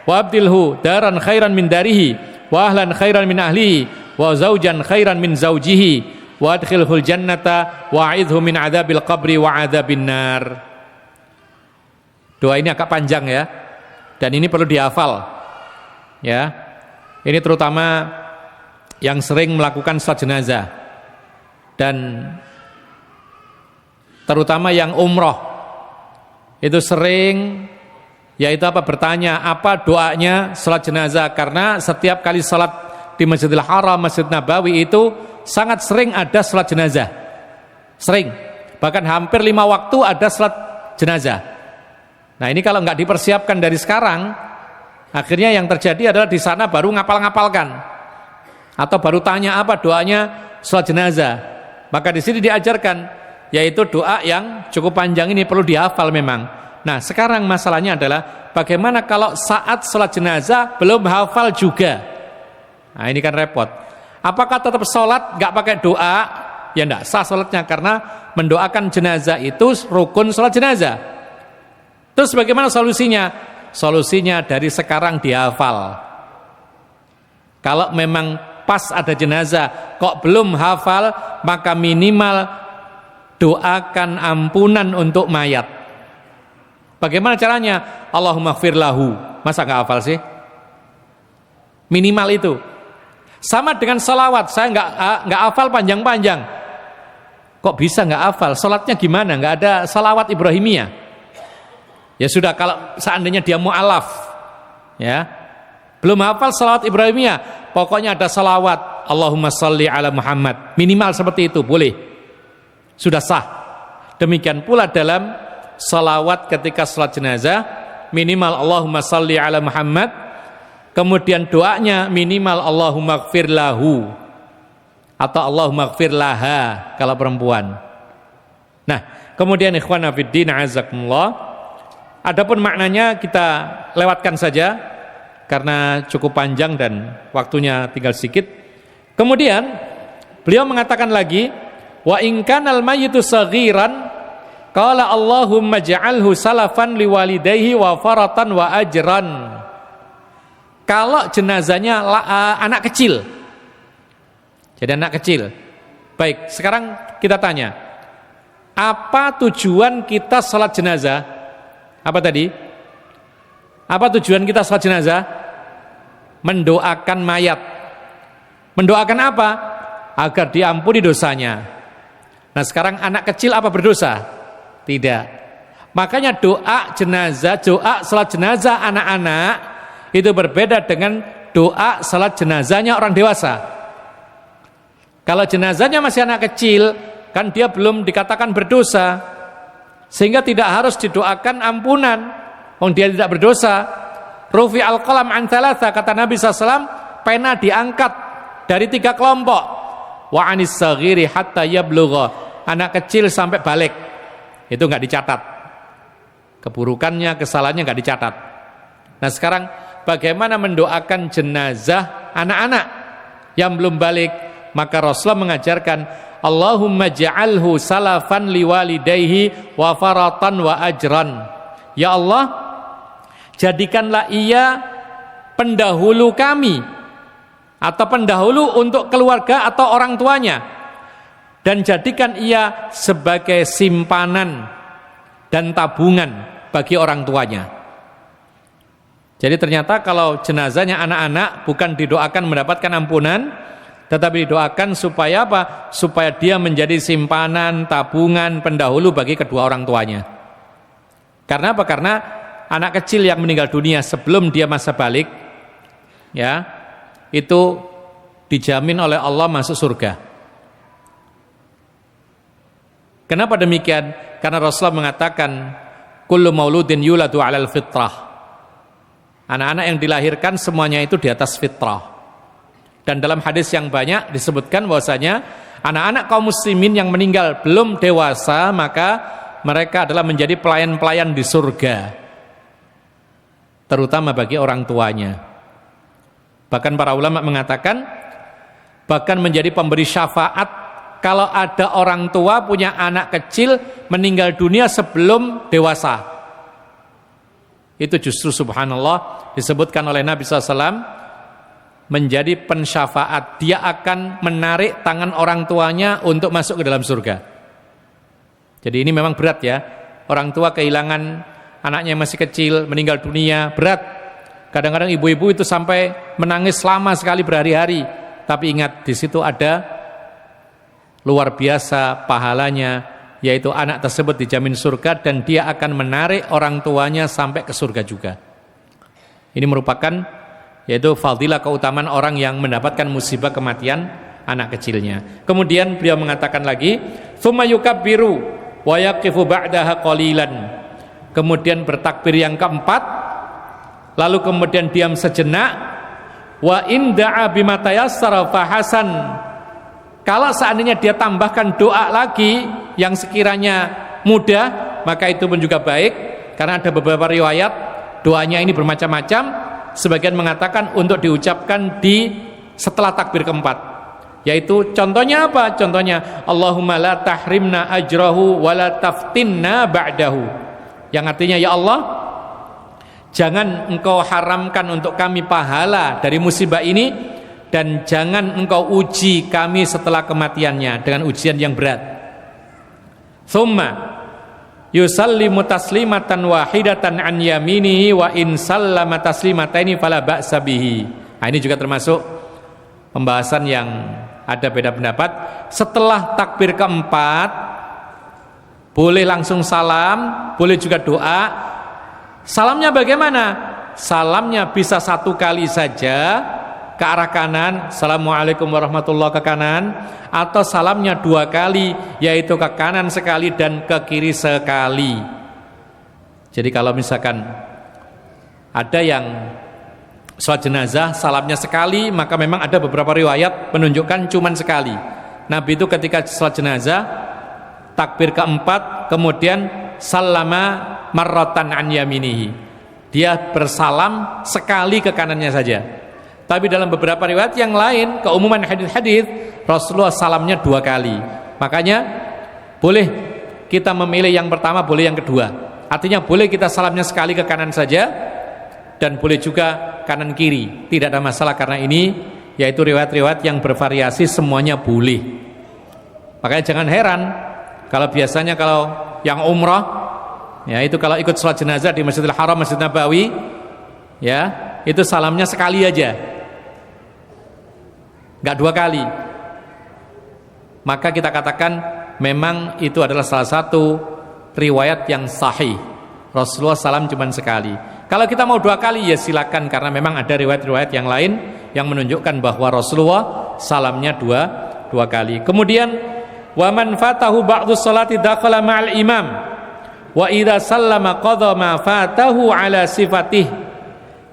wa abdilhu daran khairan min darihi wa ahlan khairan min ahlihi wa zawjan khairan min zawjihi wa adkhilhul jannata wa a'idhu min adzabil qabri wa adzabin nar. Doa ini agak panjang ya, dan ini perlu dihafal ya. Ini terutama yang sering melakukan salat jenazah dan terutama yang umroh itu sering, yaitu bertanya apa doanya salat jenazah, karena setiap kali salat di Masjidil Haram, Masjid Nabawi itu sangat sering ada salat jenazah, sering, bahkan hampir 5 waktu ada salat jenazah. Nah ini kalau nggak dipersiapkan dari sekarang, akhirnya yang terjadi adalah di sana baru ngapal-ngapalkan atau baru tanya apa doanya salat jenazah. Maka di sini diajarkan, yaitu doa yang cukup panjang ini perlu dihafal memang. Nah sekarang masalahnya adalah bagaimana kalau saat sholat jenazah belum hafal juga. Nah ini kan repot. Apakah tetap sholat nggak pakai doa? Ya nggak sah sholatnya, karena mendoakan jenazah itu rukun sholat jenazah. Terus bagaimana solusinya? Solusinya dari sekarang dihafal. Kalau memang pas ada jenazah kok belum hafal, maka minimal doakan ampunan untuk mayat. Bagaimana caranya? Allahumma ighfir lahu. Masa nggak hafal sih? Minimal itu. Sama dengan salawat, saya nggak hafal panjang-panjang. Kok bisa nggak hafal? Salatnya gimana? Nggak ada salawat Ibrahimiyah. Ya sudah, kalau seandainya dia mu'alaf, ya belum hafal salawat Ibrahimiyah, pokoknya ada salawat Allahumma sholli ala Muhammad, minimal seperti itu boleh, sudah sah. Demikian pula dalam salawat ketika salat jenazah, minimal Allahumma sholli ala Muhammad, kemudian doanya minimal Allahumma ighfir lahu atau Allahumma ighfir laha kalau perempuan. Nah, kemudian ikhwana fiddin azakumullah, adapun maknanya kita lewatkan saja karena cukup panjang dan waktunya tinggal sedikit. Kemudian beliau mengatakan lagi, wa in kanal mayyitu saghiran qala Allahumma ja'alhu salafan liwalidayhi wa faratan wa ajran. Kalau jenazahnya anak kecil, jadi anak kecil. Baik, sekarang kita tanya, apa tujuan kita salat jenazah? Apa tadi? Apa tujuan kita salat jenazah? Mendoakan mayat. Mendoakan apa? Agar diampuni dosanya. Nah, sekarang anak kecil apa berdosa? Tidak. Makanya doa jenazah, doa salat jenazah anak-anak itu berbeda dengan doa salat jenazahnya orang dewasa. Kalau jenazahnya masih anak kecil, kan dia belum dikatakan berdosa, sehingga tidak harus didoakan ampunan. Dia tidak berdosa. Rufi al-qalam an thalatha, kata Nabi SAW, pena diangkat dari 3 kelompok. Wa anis saghiri hatta yablugha, anak kecil sampai balik, itu nggak dicatat. Keburukannya, kesalahannya nggak dicatat. Nah, sekarang bagaimana mendoakan jenazah anak-anak yang belum balik? Maka Rasulullah mengajarkan, Allahumma ja'alhu salafan liwalidayhi wa faratan wa ajran. Ya Allah, jadikanlah ia pendahulu kami atau pendahulu untuk keluarga atau orang tuanya, dan jadikan ia sebagai simpanan dan tabungan bagi orang tuanya. Jadi ternyata kalau jenazahnya anak-anak bukan didoakan mendapatkan ampunan, tetapi didoakan supaya apa? Supaya dia menjadi simpanan, tabungan, pendahulu bagi kedua orang tuanya. Karena apa? Karena anak kecil yang meninggal dunia sebelum dia masa balik, ya, itu dijamin oleh Allah masuk surga. Kenapa demikian? Karena Rasulullah mengatakan, kullu mauludin yuladu 'alal fitrah. Anak-anak yang dilahirkan semuanya itu di atas fitrah. Dan dalam hadis yang banyak disebutkan bahwasanya anak-anak kaum muslimin yang meninggal belum dewasa, maka mereka adalah menjadi pelayan-pelayan di surga, terutama bagi orang tuanya. Bahkan para ulama mengatakan, bahkan menjadi pemberi syafaat kalau ada orang tua punya anak kecil meninggal dunia sebelum dewasa. Itu justru subhanallah disebutkan oleh Nabi SAW menjadi pensyafaat. Dia akan menarik tangan orang tuanya untuk masuk ke dalam surga. Jadi ini memang berat ya. Orang tua kehilangan anaknya yang masih kecil, meninggal dunia, berat. Kadang-kadang ibu-ibu itu sampai menangis lama sekali berhari-hari. Tapi ingat, di situ ada luar biasa pahalanya, yaitu anak tersebut dijamin surga dan dia akan menarik orang tuanya sampai ke surga juga. Ini merupakan yaitu fadilah keutamaan orang yang mendapatkan musibah kematian anak kecilnya. Kemudian beliau mengatakan lagi, tsumma yukabbiru wa yaqifu ba'daha qalilan. Kemudian bertakbir yang keempat, lalu kemudian diam sejenak. Wa in da'a bima tayassara fa hasan. Kalau seandainya dia tambahkan doa lagi yang sekiranya mudah, maka itu pun juga baik, karena ada beberapa riwayat doanya ini bermacam-macam. Sebagian mengatakan untuk diucapkan di setelah takbir keempat, yaitu contohnya apa? Contohnya Allahumma la tahrimna ajrahu wa la taftinna ba'dahu, yang artinya ya Allah, jangan engkau haramkan untuk kami pahala dari musibah ini, dan jangan engkau uji kami setelah kematiannya dengan ujian yang berat. Tsumma, yusallimu taslimatan wahidatan an yaminihi wa in sallama taslimataini fala ba'sa bihi. Nah, ini juga termasuk pembahasan yang ada beda pendapat. Setelah takbir keempat boleh langsung salam, boleh juga doa. Salamnya bagaimana? Salamnya bisa satu kali saja ke arah kanan, Assalamualaikum warahmatullahi, ke kanan, atau salamnya dua kali, yaitu ke kanan sekali dan ke kiri sekali. Jadi kalau misalkan ada yang sholat jenazah salamnya sekali, maka memang ada beberapa riwayat menunjukkan cuman sekali. Nabi itu ketika sholat jenazah takbir keempat kemudian sallama marratan an yaminihi, dia bersalam sekali ke kanannya saja. Tapi dalam beberapa riwayat yang lain, keumuman hadis-hadis, Rasulullah salamnya dua kali. Makanya boleh kita memilih yang pertama, boleh yang kedua. Artinya boleh kita salamnya sekali ke kanan saja, dan boleh juga kanan kiri. Tidak ada masalah, karena ini yaitu riwayat-riwayat yang bervariasi, semuanya boleh. Makanya jangan heran kalau biasanya kalau yang umrah, ya itu kalau ikut sholat jenazah di Masjidil Haram, Masjid Nabawi, ya itu salamnya sekali aja, nggak dua kali. Maka kita katakan memang itu adalah salah satu riwayat yang sahih. Rasulullah salam cuma sekali. Kalau kita mau dua kali ya silakan, karena memang ada riwayat-riwayat yang lain yang menunjukkan bahwa Rasulullah salamnya dua kali. Kemudian wa man fatahu ba'du sholati dakhala ma'al imam wa idza sallama qadha ma fatahu ala sifatih.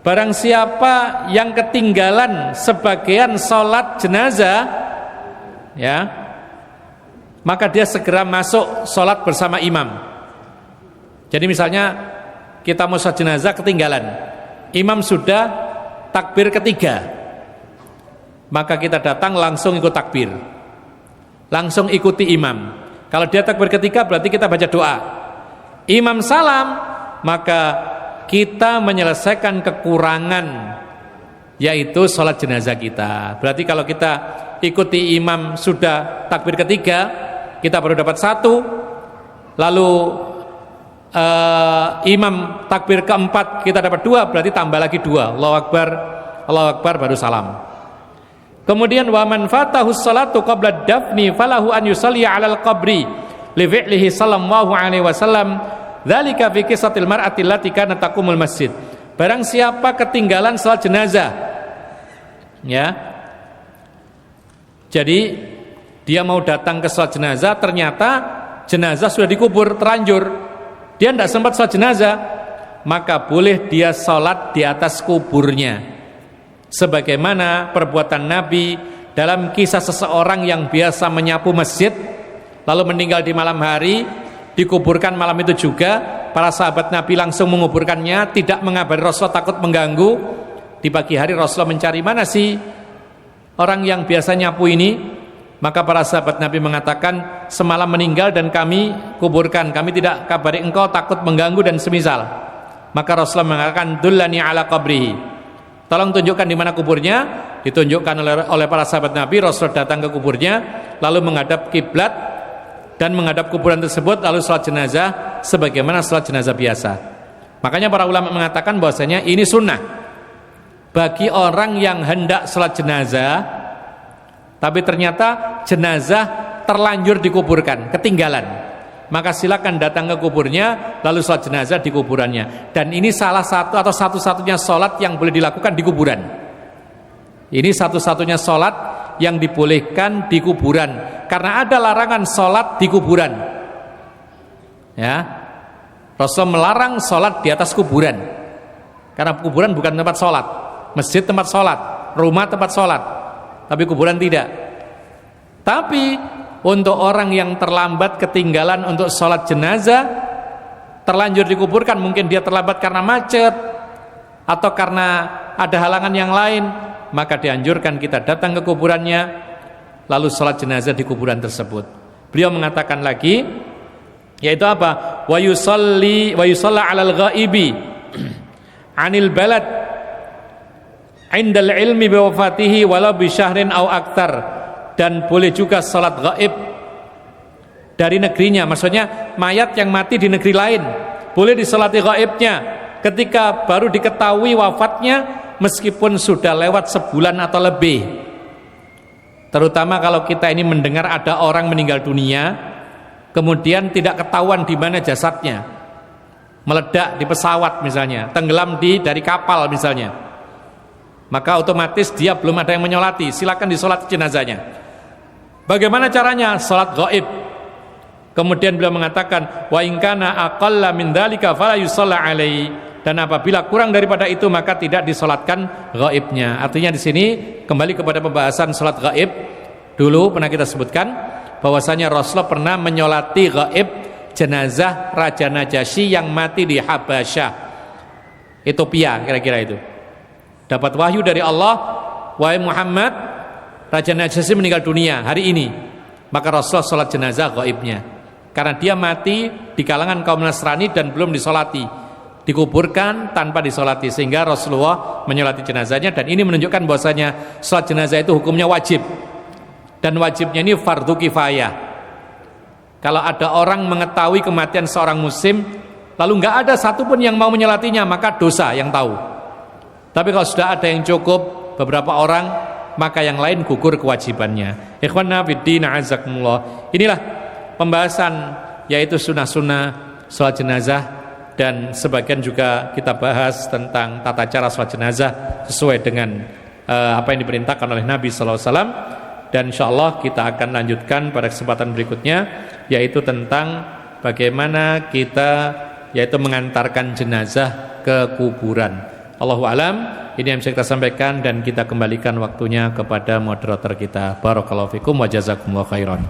Barang siapa yang ketinggalan sebagian sholat jenazah, ya, maka dia segera masuk sholat bersama imam. Jadi misalnya kita mau sholat jenazah ketinggalan, imam sudah takbir ketiga, maka kita datang langsung ikut takbir, langsung ikuti imam. Kalau dia takbir ketiga berarti kita baca doa. Imam salam, maka kita menyelesaikan kekurangan, yaitu sholat jenazah kita. Berarti kalau kita ikuti imam sudah takbir ketiga, kita baru dapat satu, lalu imam takbir keempat kita dapat dua, berarti tambah lagi dua. Allahu Akbar baru salam. Kemudian wa man fatahu sholatu qabla dafni falahu an yusalli 'alal qabri li fi'lihi sallallahu alaihi wasallam. Dzalika fi qisatil mar'ati allati kanat taqumul masjid. Barang siapa ketinggalan salat jenazah, ya, jadi dia mau datang ke salat jenazah, ternyata jenazah sudah dikubur terlanjur, dia tidak sempat salat jenazah, maka boleh dia salat di atas kuburnya, sebagaimana perbuatan Nabi dalam kisah seseorang yang biasa menyapu masjid lalu meninggal di malam hari, dikuburkan malam itu juga. Para sahabat Nabi langsung menguburkannya, tidak mengabari Rasulullah, takut mengganggu. Di pagi hari Rasulullah mencari, mana sih orang yang biasa nyapu ini? Maka para sahabat Nabi mengatakan, semalam meninggal dan kami kuburkan, kami tidak kabari engkau, takut mengganggu dan semisal. Maka Rasulullah mengatakan, dullani ala qabrihi, tolong tunjukkan di mana kuburnya. Ditunjukkan oleh para sahabat Nabi. Rasulullah datang ke kuburnya, lalu menghadap kiblat dan menghadap kuburan tersebut, lalu sholat jenazah sebagaimana sholat jenazah biasa. Makanya para ulama mengatakan bahwasanya ini sunnah bagi orang yang hendak sholat jenazah, tapi ternyata jenazah terlanjur dikuburkan, ketinggalan, maka silakan datang ke kuburnya, lalu sholat jenazah di kuburannya. Dan ini salah satu atau satu-satunya sholat yang boleh dilakukan di kuburan. Ini satu-satunya sholat yang dibolehkan di kuburan, karena ada larangan sholat di kuburan, ya. Rasul melarang sholat di atas kuburan, karena kuburan bukan tempat sholat. Masjid tempat sholat, rumah tempat sholat, tapi kuburan tidak. Tapi untuk orang yang terlambat ketinggalan untuk sholat jenazah, terlanjur dikuburkan, mungkin dia terlambat karena macet atau karena ada halangan yang lain, maka dianjurkan kita datang ke kuburannya, lalu sholat jenazah di kuburan tersebut. Beliau mengatakan lagi, yaitu apa? Wa yusalla 'alal ghaibi 'anil balad 'indal ilmi bi wafatihi walau bi syahrin aw aktar. Dan boleh juga sholat gaib dari negerinya. Maksudnya mayat yang mati di negeri lain boleh disolati gaibnya ketika baru diketahui wafatnya, meskipun sudah lewat sebulan atau lebih. Terutama kalau kita ini mendengar ada orang meninggal dunia, kemudian tidak ketahuan di mana jasadnya, meledak di pesawat misalnya, tenggelam dari kapal misalnya, maka otomatis dia belum ada yang menyolati, silakan disolati jenazahnya. Bagaimana caranya? Salat gaib. Kemudian beliau mengatakan, wa in kana aqalla min dzalika fala yusalla alaihi, dan apabila kurang daripada itu maka tidak disolatkan gaibnya. Artinya di sini kembali kepada pembahasan salat gaib. Dulu pernah kita sebutkan bahwasanya Rasulullah pernah menyolati gaib jenazah Raja Najasyi yang mati di Habasyah, Ethiopia kira-kira itu. Dapat wahyu dari Allah, wahai Muhammad, Raja Najasyi meninggal dunia hari ini. Maka Rasulullah sholat jenazah gaibnya, karena dia mati di kalangan kaum Nasrani dan belum disolati, dikuburkan tanpa disolati, sehingga Rasulullah menyolati jenazahnya. Dan ini menunjukkan bahwasanya sholat jenazah itu hukumnya wajib, dan wajibnya ini fardu kifayah. Kalau ada orang mengetahui kematian seorang muslim lalu nggak ada satupun yang mau menyolatinya, maka dosa yang tahu. Tapi kalau sudah ada yang cukup beberapa orang, maka yang lain gugur kewajibannya. Ikhwanna fiddin azakumullah. Inilah pembahasan, yaitu sunnah-sunnah sholat jenazah, dan sebagian juga kita bahas tentang tata cara sholat jenazah sesuai dengan apa yang diperintahkan oleh Nabi SAW. Dan insyaallah kita akan lanjutkan pada kesempatan berikutnya, yaitu tentang bagaimana kita yaitu mengantarkan jenazah ke kuburan. Allahu alam. Ini yang bisa kita sampaikan, dan kita kembalikan waktunya kepada moderator kita. Barakallahu fikum wa jazakumullahu khairan.